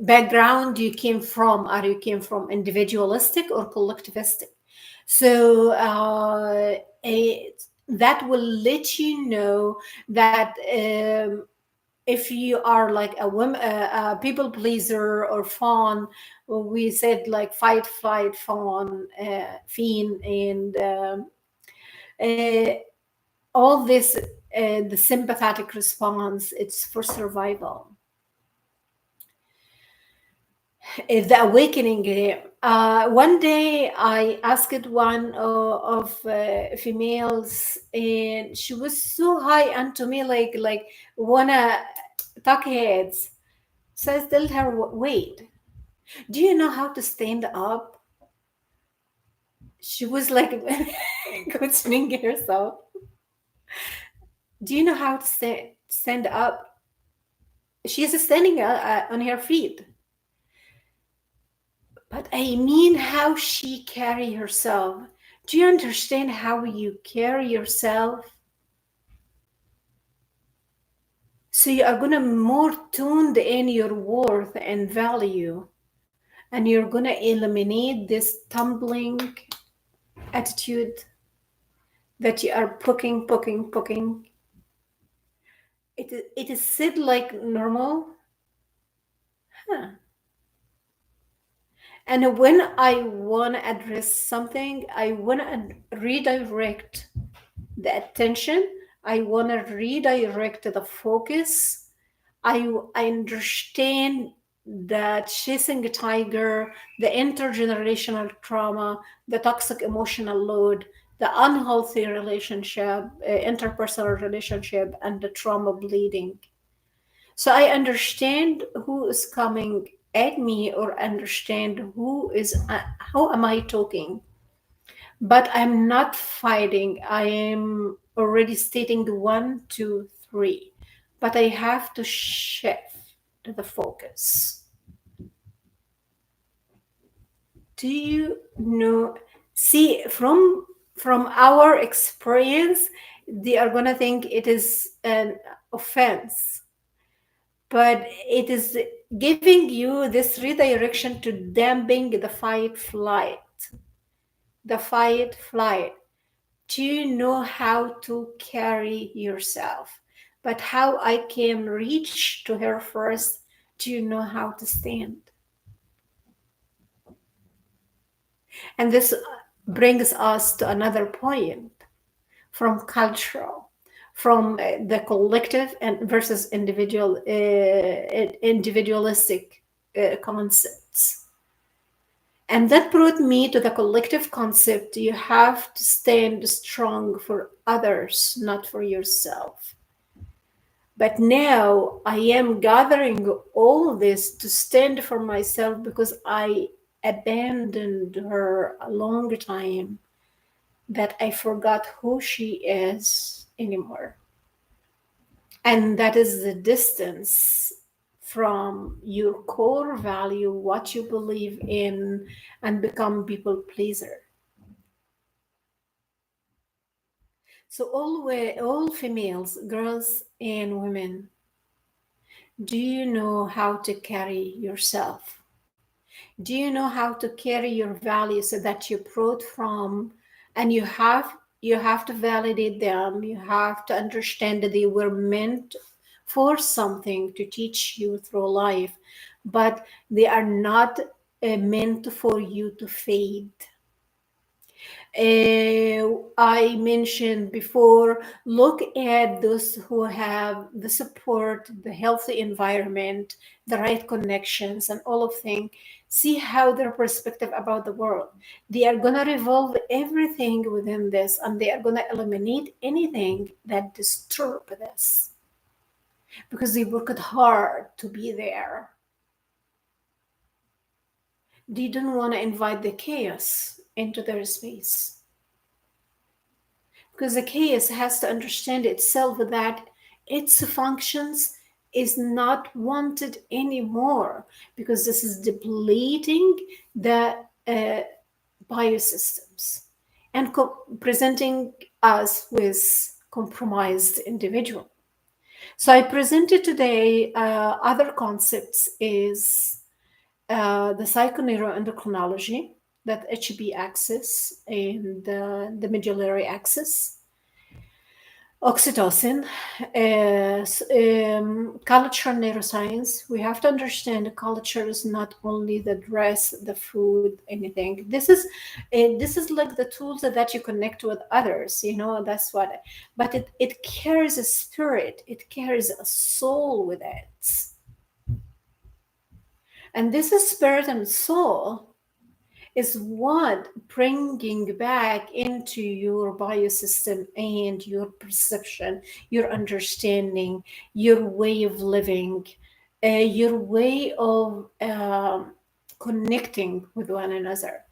background you came from? Are you came from individualistic or collectivistic? So that will let you know that if you are like a people pleaser or fawn, we said like fight, flight, fawn, fiend, and uh, all this, the sympathetic response, it's for survival. The awakening. One day I asked one of females, and she was so high onto me, like wanna talk heads. So I told her, wait, do you know how to stand up? She was like questioning herself. Do you know how to stand up? She is standing on her feet. But I mean how she carry herself. Do you understand how you carry yourself? So you are going to more tuned in your worth and value, and you're going to eliminate this tumbling attitude that you are poking. It is said like normal, huh? And when I want to address something, I want to redirect the attention. I want to redirect the focus. I understand that chasing a tiger, the intergenerational trauma, the toxic emotional load, the unhealthy relationship, interpersonal relationship, and the trauma bleeding. So I understand who is coming at me, or understand how am I talking, but I'm not fighting. I am already stating the 1, 2, 3, but I have to shift the focus. Do you know? See, from our experience, they are gonna think it is an offense, but it is giving you this redirection to damping the fight flight. Do you know how to carry yourself? But how I can reach to her first? Do you know how to stand? And this brings us to another point, from cultural, from the collective and versus individualistic concepts. And that brought me to the collective concept: you have to stand strong for others, not for yourself. But now I am gathering all this to stand for myself, because I abandoned her a long time, that I forgot who she is anymore. And that is the distance from your core value, what you believe in, and become people pleaser. So all females, girls and women, do you know how to carry yourself? Do you know how to carry your values so that you brought from, and you have to validate them. You have to understand that they were meant for something to teach you through life, but they are not meant for you to fade. I mentioned before, look at those who have the support, the healthy environment, the right connections, and all of things. See how their perspective about the world. They are going to revolve everything within this, and they are going to eliminate anything that disturb this, because they worked hard to be there. They don't want to invite the chaos into their space, because the chaos has to understand itself that its functions is not wanted anymore, because this is depleting the biosystems and presenting us with compromised individual. So I presented today other concepts is the psychoneuroendocrinology, that HB axis and the medullary axis, oxytocin, culture, neuroscience. We have to understand culture is not only the dress, the food, anything. This is like the tools that you connect with others. That's what. But it carries a spirit. It carries a soul with it, and this is spirit and soul is what bringing back into your biosystem and your perception, your understanding, your way of living, your way of connecting with one another.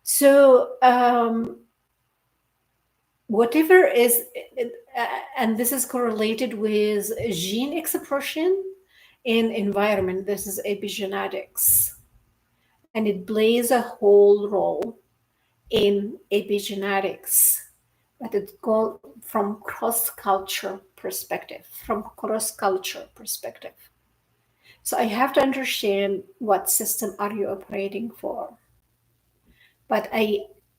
So whatever is, and this is correlated with gene expression and environment. This is epigenetics, and it plays a whole role in epigenetics, but it goes from cross culture. perspective, from cross-culture perspective. So I have to understand what system are you operating for. But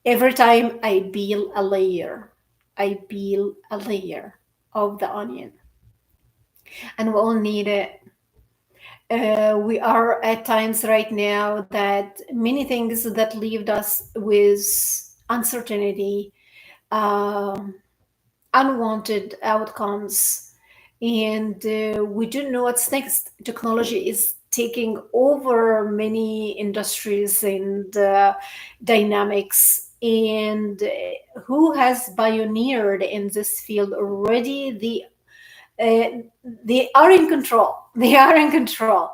every time I peel a layer, I peel a layer of the onion, and we all need it. We are at times right now that many things that leave us with uncertainty, um, unwanted outcomes, and we don't know what's next. Technology is taking over many industries and dynamics, and who has pioneered in this field already? They are in control. They are in control.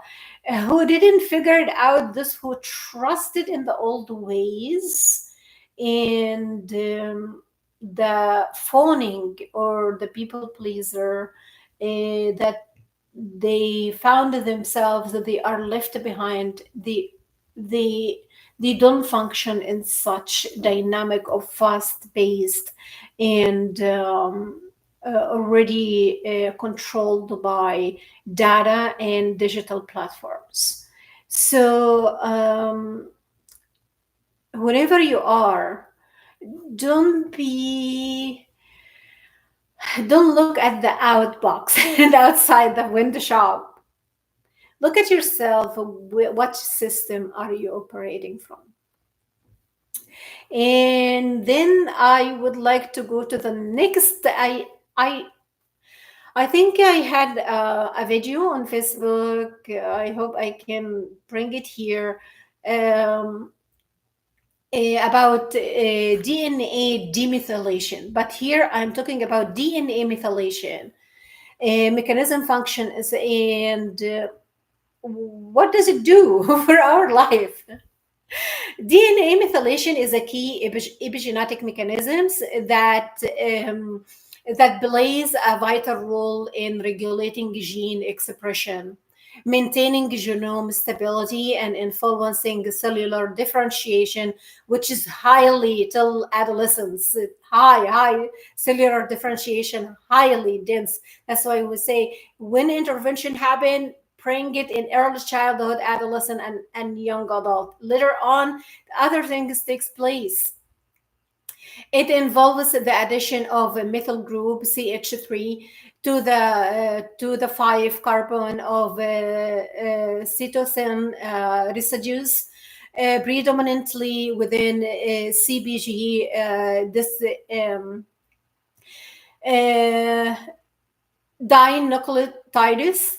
Who didn't figure it out? This who trusted in the old ways, and the phoning or the people pleaser, that they found themselves that they are left behind. They they don't function in such dynamic of fast paced and already controlled by data and digital platforms. So wherever you are, don't be don't look at the outbox and outside the window shop. Look at yourself. What system are you operating from? And then I would like to go to the next. I think I had a video on Facebook. I hope I can bring it here, um, about DNA demethylation. But here I'm talking about DNA methylation, mechanism, function, and what does it do for our life? DNA methylation is a key epigenetic mechanisms um, that plays a vital role in regulating gene expression, maintaining genome stability, and influencing cellular differentiation, which is highly till adolescence, high cellular differentiation, highly dense. That's why we say when intervention happen, bring it in early childhood, adolescent, and young adult. Later on, other things takes place. It involves the addition of a methyl group CH3 to the 5 carbon of cytosine residues, predominantly within CBG. This uh, dinucleotides.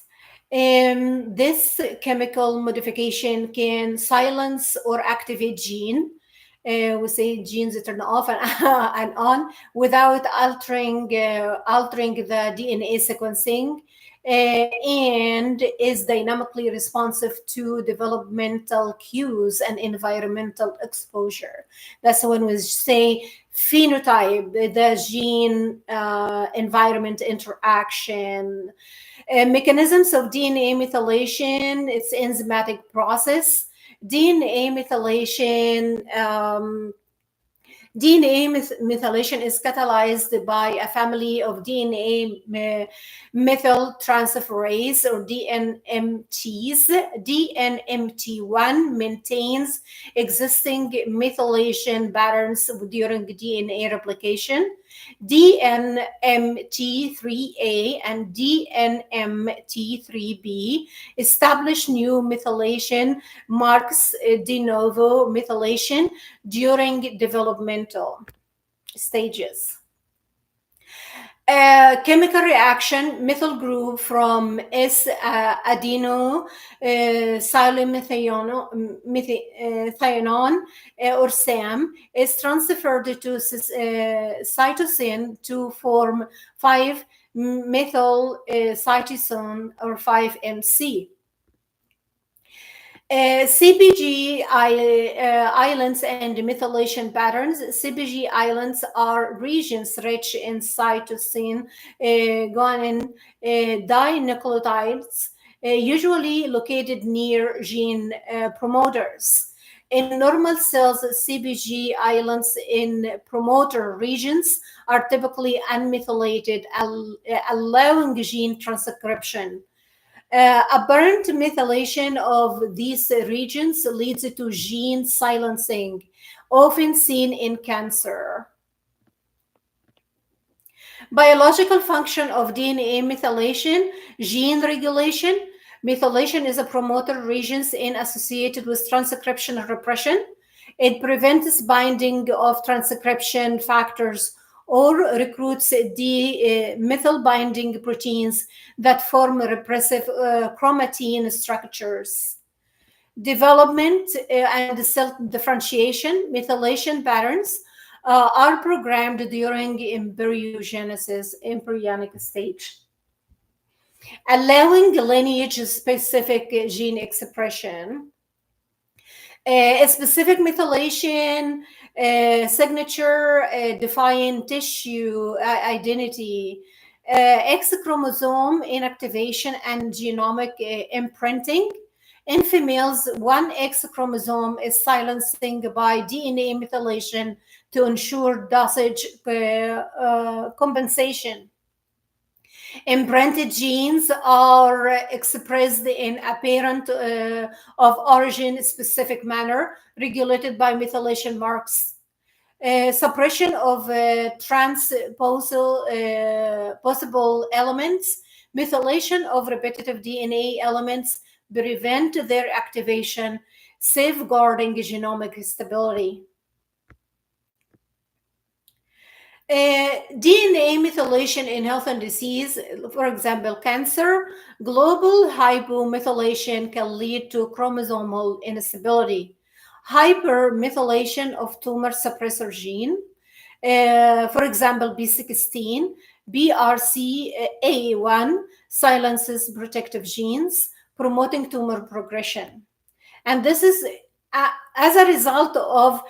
This chemical modification can silence or activate gene. We say genes turn off and, and on without altering the DNA sequencing, and is dynamically responsive to developmental cues and environmental exposure. That's when we say phenotype, the gene environment interaction. Mechanisms of DNA methylation, it's enzymatic process. DNA methylation DNA methylation is catalyzed by a family of DNA methyltransferase or DNMTs. DNMT1 maintains existing methylation patterns during DNA replication. DNMT3A and DNMT3B establish new methylation marks de novo methylation during developmental stages. Chemical reaction, methyl group from S-adeno thiamine or SAM is transferred to cytosine to form 5-methyl cytosine or 5-MC. CPG islands and methylation patterns. CPG islands are regions rich in cytosine, guanine, dinucleotides, usually located near gene promoters. In normal cells, CpG islands in promoter regions are typically unmethylated, allowing gene transcription. Apparent methylation of these regions leads to gene silencing, often seen in cancer. Biological function of DNA methylation, gene regulation. Methylation is a promoter regions associated with transcription repression. It prevents binding of transcription factors or recruits methyl binding proteins that form repressive chromatin structures. Development and cell differentiation, methylation patterns are programmed during embryonic stage, allowing lineage-specific gene expression. A specific methylation signature define tissue identity, X chromosome inactivation and genomic imprinting. In females, one X chromosome is silencing by DNA methylation to ensure dosage compensation. Imprinted genes are expressed in apparent of origin specific manner, regulated by methylation marks. Suppression of possible elements, methylation of repetitive DNA elements prevent their activation, safeguarding genomic stability. DNA methylation in health and disease, for example, cancer, global hypomethylation can lead to chromosomal instability. Hypermethylation of tumor suppressor gene, for example, B16, BRCA1 silences protective genes, promoting tumor progression. And this is as a result of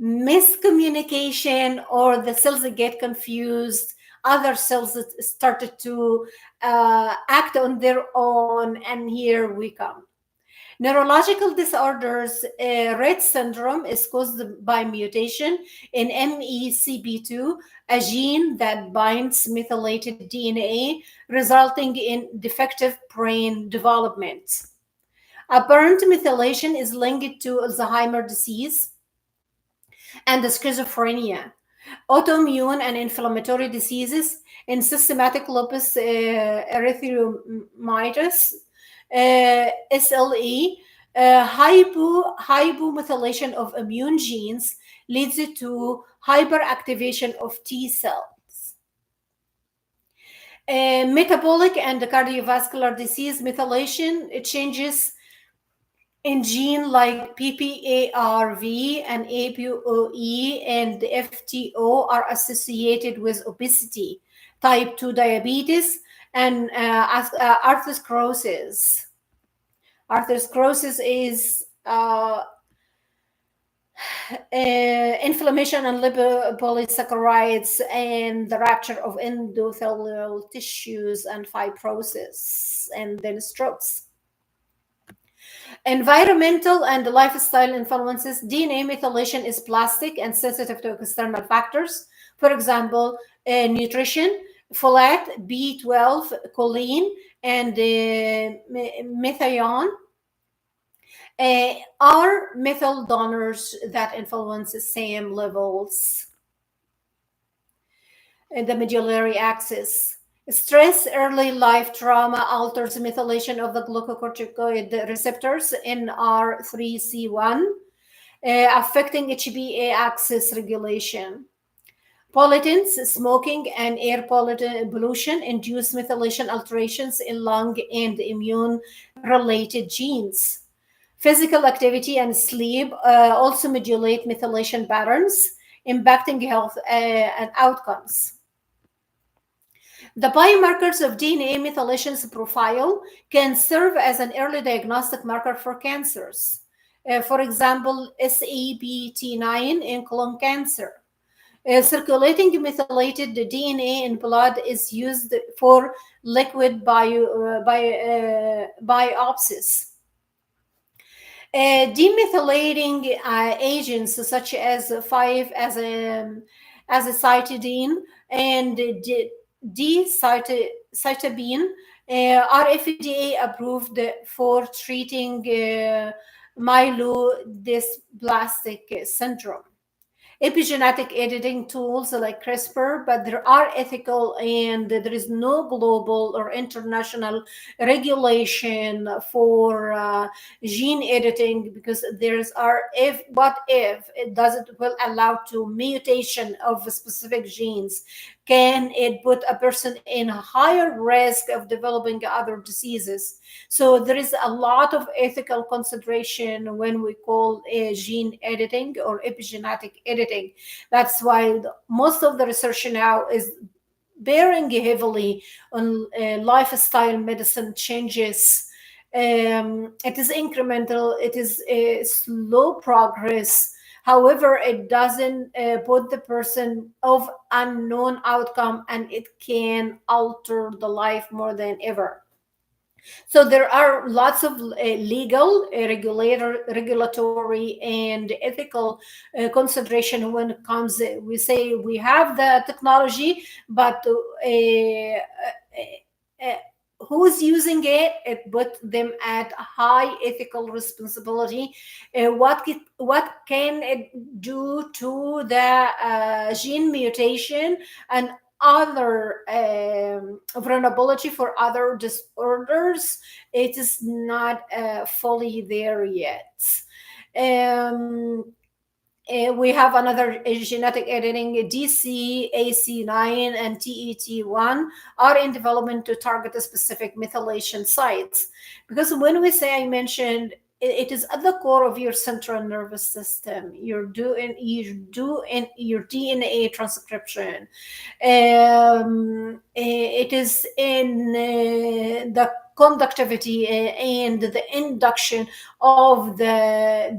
miscommunication, or the cells that get confused, other cells that started to act on their own, and here we come. Neurological disorders, Rett syndrome is caused by mutation in MECP2, a gene that binds methylated DNA, resulting in defective brain development. Apparent methylation is linked to Alzheimer's disease and schizophrenia, autoimmune and inflammatory diseases, in systematic lupus erythematosus, SLE. Hypomethylation of immune genes leads to hyperactivation of T cells. Metabolic and cardiovascular disease, methylation changes in gene like PPARV and ApoE and FTO are associated with obesity, type 2 diabetes, and atherosclerosis. Atherosclerosis is inflammation and lipopolysaccharides and the rupture of endothelial tissues and fibrosis, and then strokes. Environmental and lifestyle influences. DNA methylation is plastic and sensitive to external factors. For example, nutrition, folate, B12, choline, and methionine are methyl donors that influence the same levels. In the medullary axis, stress, early life trauma alters methylation of the glucocorticoid receptors NR3C1, affecting HbA axis regulation. Pollutants, smoking, and air pollution induce methylation alterations in lung and immune-related genes. Physical activity and sleep also modulate methylation patterns, impacting health and outcomes. The biomarkers of DNA methylation profile can serve as an early diagnostic marker for cancers. For example, SABT9 in colon cancer. Circulating methylated DNA in blood is used for liquid biopsies. Demethylating agents such as 5 as a cytidine and cytabine are FDA approved for treating myelodysplastic syndrome. Epigenetic editing tools like CRISPR, but there are ethical and there is no global or international regulation for gene editing because there's are if it doesn't will allow to mutation of specific genes, can it put a person in a higher risk of developing other diseases? So there is a lot of ethical consideration when we call gene editing or epigenetic editing. That's why most of the research now is bearing heavily on lifestyle medicine changes. It is incremental, it is a slow progress. However, it doesn't put the person of unknown outcome, and it can alter the life more than ever. So there are lots of legal, regulatory, and ethical consideration when it comes. We say we have the technology, but uh, who's using it? It put them at a high ethical responsibility. What can it do to the gene mutation and other vulnerability for other disorders? It is not fully there yet. um, we have another genetic editing, DCAC9 and TET1 are in development to target a specific methylation sites. Because when we say, I mentioned, it is at the core of your central nervous system. You're doing your DNA transcription. It is in the conductivity and the induction of the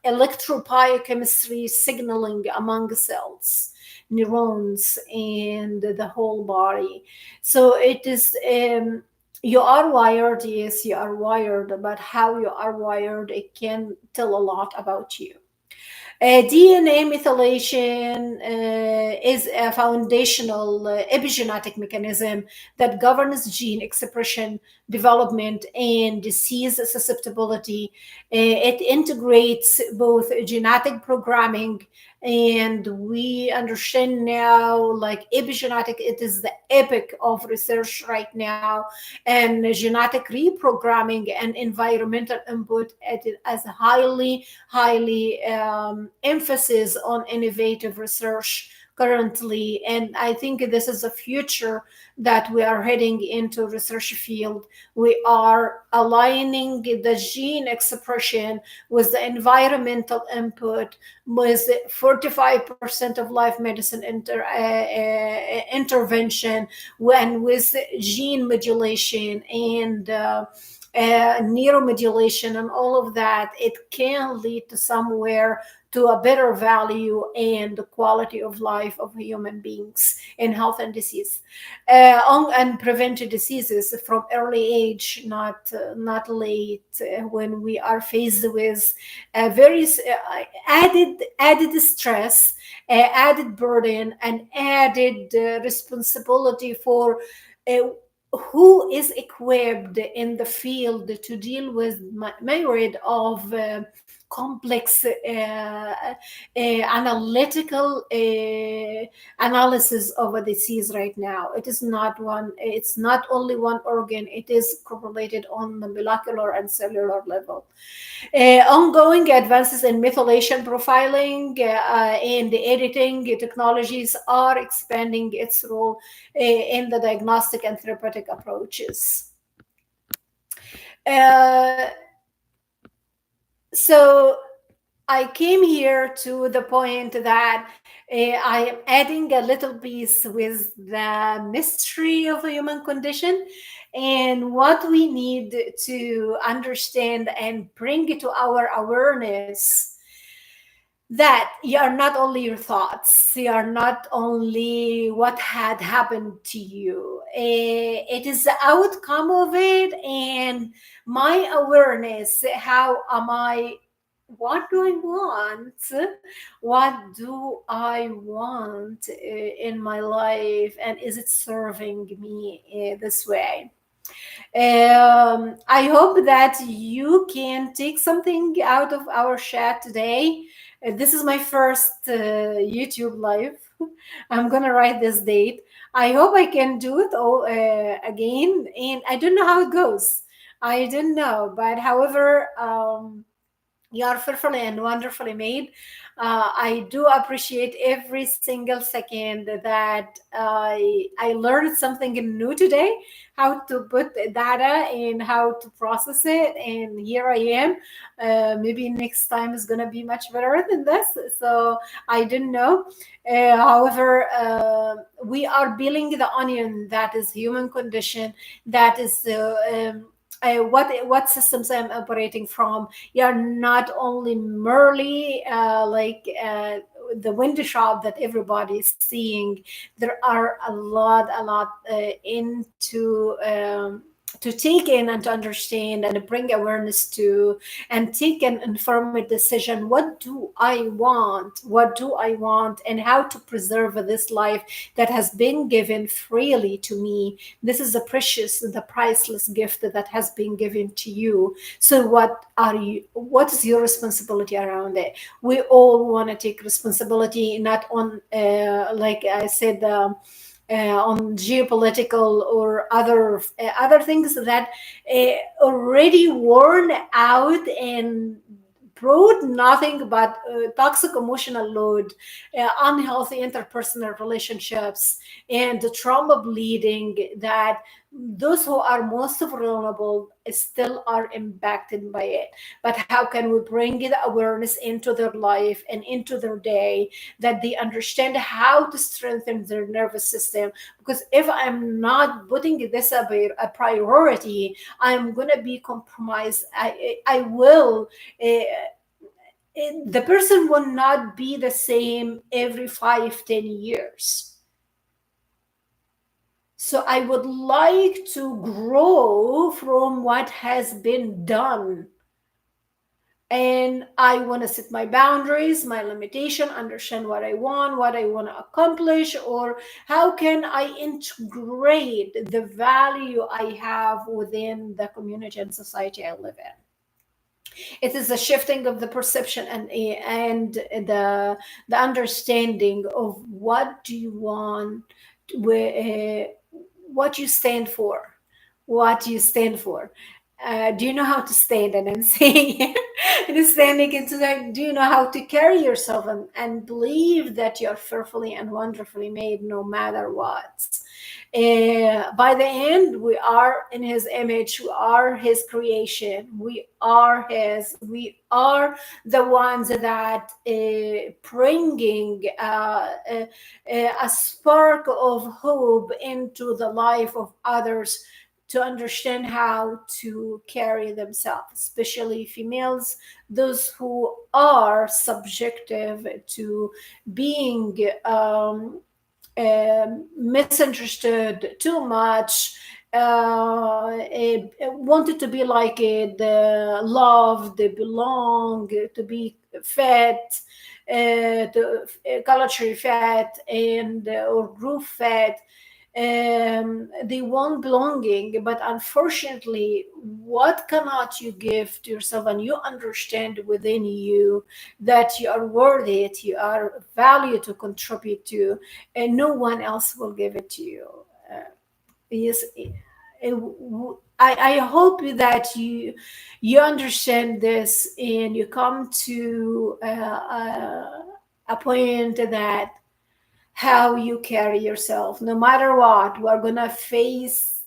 electropiochemistry signaling among cells, neurons, and the whole body. So it is you are wired, yes, you are wired, but how you are wired, it can tell a lot about you. DNA methylation is a foundational epigenetic mechanism that governs gene expression, development, and disease susceptibility. It integrates both genetic programming, and we understand now, like epigenetic, it is the epic of research right now, and genetic reprogramming and environmental input as highly emphasis on innovative research currently. And I think this is the future that we are heading into research field. We are aligning the gene expression with the environmental input, with 45% of life medicine intervention, when with gene modulation and neuromodulation and all of that, it can lead to somewhere to a better value and the quality of life of human beings in health and disease, and prevent diseases from early age, not late, when we are faced with very added stress, added burden, and added responsibility for uh, who is equipped in the field to deal with myriad of complex analytical analysis of a disease right now. It's not only one organ, it is correlated on the molecular and cellular level. Ongoing advances in methylation profiling and editing technologies are expanding its role in the diagnostic and therapeutic approaches. Uh, so I came here to the point that I am adding a little piece with the mystery of the human condition and what we need to understand and bring it to our awareness, that you are not only your thoughts, you are not only what had happened to you. It is the outcome of it, and in my awareness, how am I, what do I want, what do I want in my life, and is it serving me this way? I hope that you can take something out of our chat today. This is my first YouTube live. I'm gonna write this date. I hope I can do it all again, and I don't know how it goes. I don't know, but however, you are fearfully and wonderfully made. I do appreciate every single second that I learned something new today, how to put data and how to process it. And here I am. Maybe next time is going to be much better than this. So I didn't know. However, we are peeling the onion that is human condition, that is what systems I'm operating from. You're not only merely the window shop that everybody is seeing. There are a lot into to take in and to understand and bring awareness to, and take an informed decision. What do I want? What do I want? And how to preserve this life that has been given freely to me. This is the precious, the priceless gift that has been given to you. So what is your responsibility around it? We all want to take responsibility, not on like I said, on geopolitical or other things that already worn out and brought nothing but toxic emotional load, unhealthy interpersonal relationships, and the trauma bleeding, that those who are most vulnerable still are impacted by it. But how can we bring the awareness into their life and into their day, that they understand how to strengthen their nervous system? Because if I'm not putting this a priority, I'm going to be compromised. I will the person will not be the same every 5-10 years. So I would like to grow from what has been done. And I want to set my boundaries, my limitation, understand what I want to accomplish, or how can I integrate the value I have within the community and society I live in. It is a shifting of the perception and the understanding of what do you want, what you stand for, what you stand for. Do you know how to stand? And I'm saying, and standing into that, do you know how to carry yourself and believe that you're fearfully and wonderfully made no matter what? By the end, we are in his image, we are his creation, we are the ones that bringing a spark of hope into the life of others, to understand how to carry themselves, especially females, those who are subjective to being misunderstood too much, wanted to be like it, loved, belong, to be fat, to culture fat, and or group fat. They want belonging, but unfortunately, what cannot you give to yourself, and you understand within you that you are worthy, that you are value to contribute to, and no one else will give it to you. Yes, I hope that you understand this, and you come to a point that how you carry yourself. No matter what, we're gonna face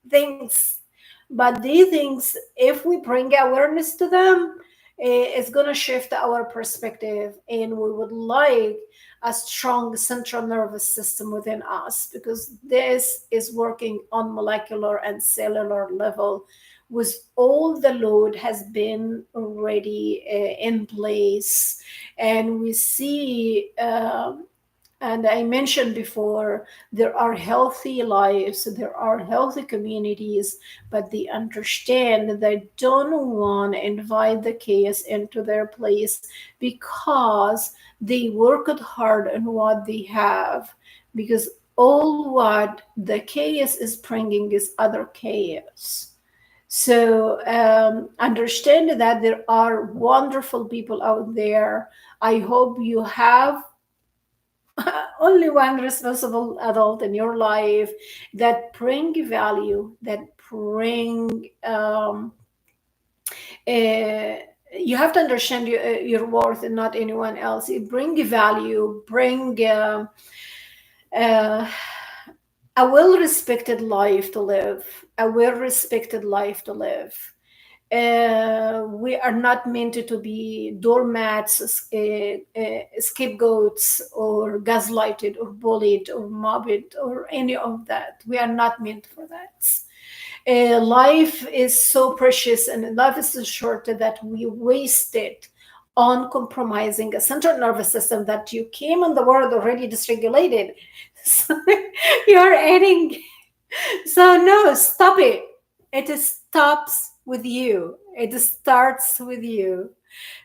things, but these things, if we bring awareness to them, it's gonna shift our perspective, and we would like a strong central nervous system within us, because this is working on molecular and cellular level, with all the load has been already in place. And we see And I mentioned before, there are healthy lives, there are healthy communities, but they understand they don't want to invite the chaos into their place because they worked hard on what they have. Because all what the chaos is bringing is other chaos. So understand that there are wonderful people out there. I hope you have only one responsible adult in your life that bring value, that bring uh, you have to understand your worth and not anyone else. You bring value, bring uh, a well-respected life to live, a well-respected life to live. We are not meant to be doormats, scapegoats, or gaslighted, or bullied, or mobbed, or any of that. We are not meant for that. Life is so precious and life is so short that we waste it on compromising a central nervous system that you came in the world already dysregulated. So you're adding. So no, stop it. It stops with you. It starts with you.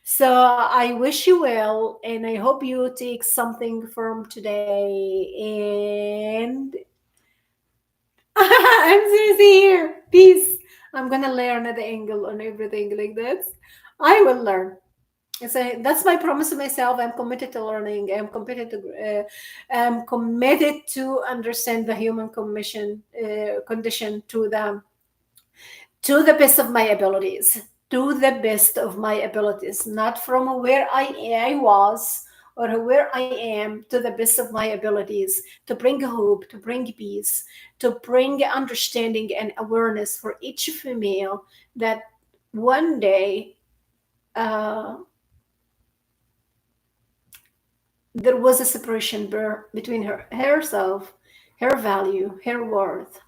So I wish you well, and I hope you take something from today. And I'm seriously here. Peace. I'm gonna learn at the angle on everything like this. I will learn. So that's my promise to myself. I'm committed to learning. I'm committed to understand the human condition to the best of my abilities, to the best of my abilities, not from where I was or where I am, to the best of my abilities, to bring hope, to bring peace, to bring understanding and awareness for each female that one day uh, there was a separation between herself, her value, her worth,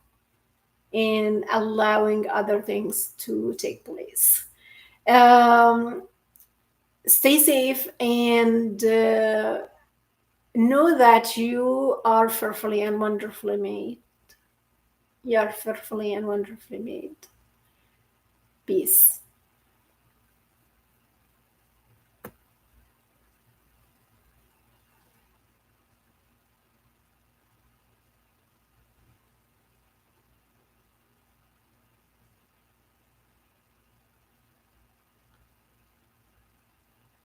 and allowing other things to take place. Um, Stay safe and know that you are fearfully and wonderfully made. You are fearfully and wonderfully made. Peace.